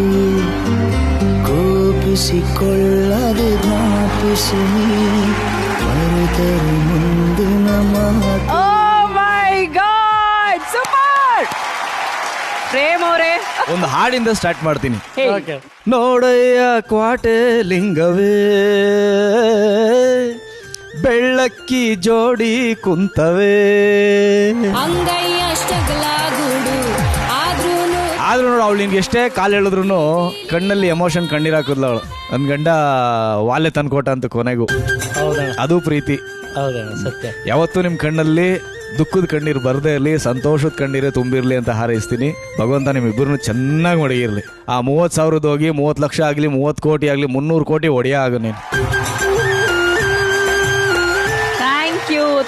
ಕೋಪಿಸಿಕೊಳ್ಳದೆ ಜ್ಞಾಪಿಸಿ ಮರೆತರೆ ಮುಂದಿನ ಮಾತು. ಪ್ರೇಮ್ ಅವರೇ, ಒಂದು ಹಾಡಿಂದ ಸ್ಟಾರ್ಟ್ ಮಾಡ್ತೀನಿ. ನೋಡಯ್ಯ ಕ್ವಾಟೆ ಲಿಂಗವೇ, ಬೆಳ್ಳಕ್ಕಿ ಜೋಡಿ ಕುಂತವೇ. ಆದ್ರೂ ನೋಡು, ಅವಳು ನಿನ್ಗೆ ಎಷ್ಟೇ ಕಾಲು ಹೇಳಿದ್ರು ಕಣ್ಣಲ್ಲಿ ಎಮೋಷನ್ ಕಣ್ಣೀರ್ ಹಾಕಿದ್ಲ ಅವಳು. ನನ್ ಗಂಡ ವಾಲೆ ತಂದ್ಕೊಟ ಅಂತ ಕೊನೆಗೂ. ಅದು ಪ್ರೀತಿ. ಸತ್ಯ. ಯಾವತ್ತೂ ನಿಮ್ ಕಣ್ಣಲ್ಲಿ ದುಃಖದ ಕಣ್ಣೀರು ಬರದೇ ಇರಲಿ, ಸಂತೋಷದ ಕಣ್ಣೀರೇ ತುಂಬಿರ್ಲಿ ಅಂತ ಹಾರೈಸ್ತೀನಿ. ಭಗವಂತ ನಿಮ್ಮಿಬ್ಬರನ್ನು ಚೆನ್ನಾಗಿ ಹೊಡೆಯಿರ್ಲಿ. ಆ 30,000 ಹೋಗಿ 30 ಲಕ್ಷ ಆಗಲಿ, 30 ಕೋಟಿ ಆಗಲಿ, 300 ಕೋಟಿ ಹೊಡೆಯ ಆಗ ನೀನು.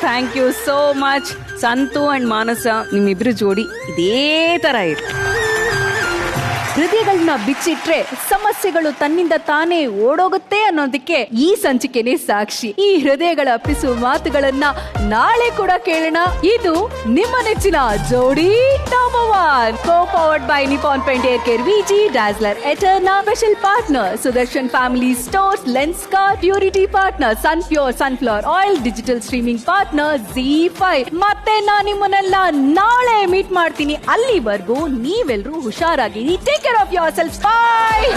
Thank you so much. Santhu and Manasa, ನಿಮ್ಮಿಬ್ರು ಜೋಡಿ ಇದೇ ತರ ಇರು. ಹೃದಯಗಳನ್ನ ಬಿಚ್ಚಿಟ್ರೆ ಸಮಸ್ಯೆಗಳು ತನ್ನಿಂದ ತಾನೇ ಓಡೋಗುತ್ತೆ ಅನ್ನೋದಕ್ಕೆ ಈ ಸಂಚಿಕೆನೇ ಸಾಕ್ಷಿ. ಈ ಹೃದಯಗಳ ಅಪ್ಪಿಸುವ ಮಾತುಗಳನ್ನ ನಾಳೆ ಕೂಡ ಕೇಳೋಣ. ಇದು ನಿಮ್ಮ ನೆಚ್ಚಿನ ಜೋಡಿ number 1, co-powered by Nippon Paint Air Care VG, Dazzler Eterna, special partner Sudarshan Family Stores, Lenskart, Purity partner Sunpure Sunflower Oil, digital streaming partner ZEE5. ಮತ್ತೆ ನಾನು ನಿಮ್ಮನ್ನೆಲ್ಲ ನಾಳೆ ಮೀಟ್ ಮಾಡ್ತೀನಿ. ಅಲ್ಲಿವರೆಗೂ ನೀವೆಲ್ಲರೂ ಹುಷಾರಾಗಿ. Take care of yourselves. Bye.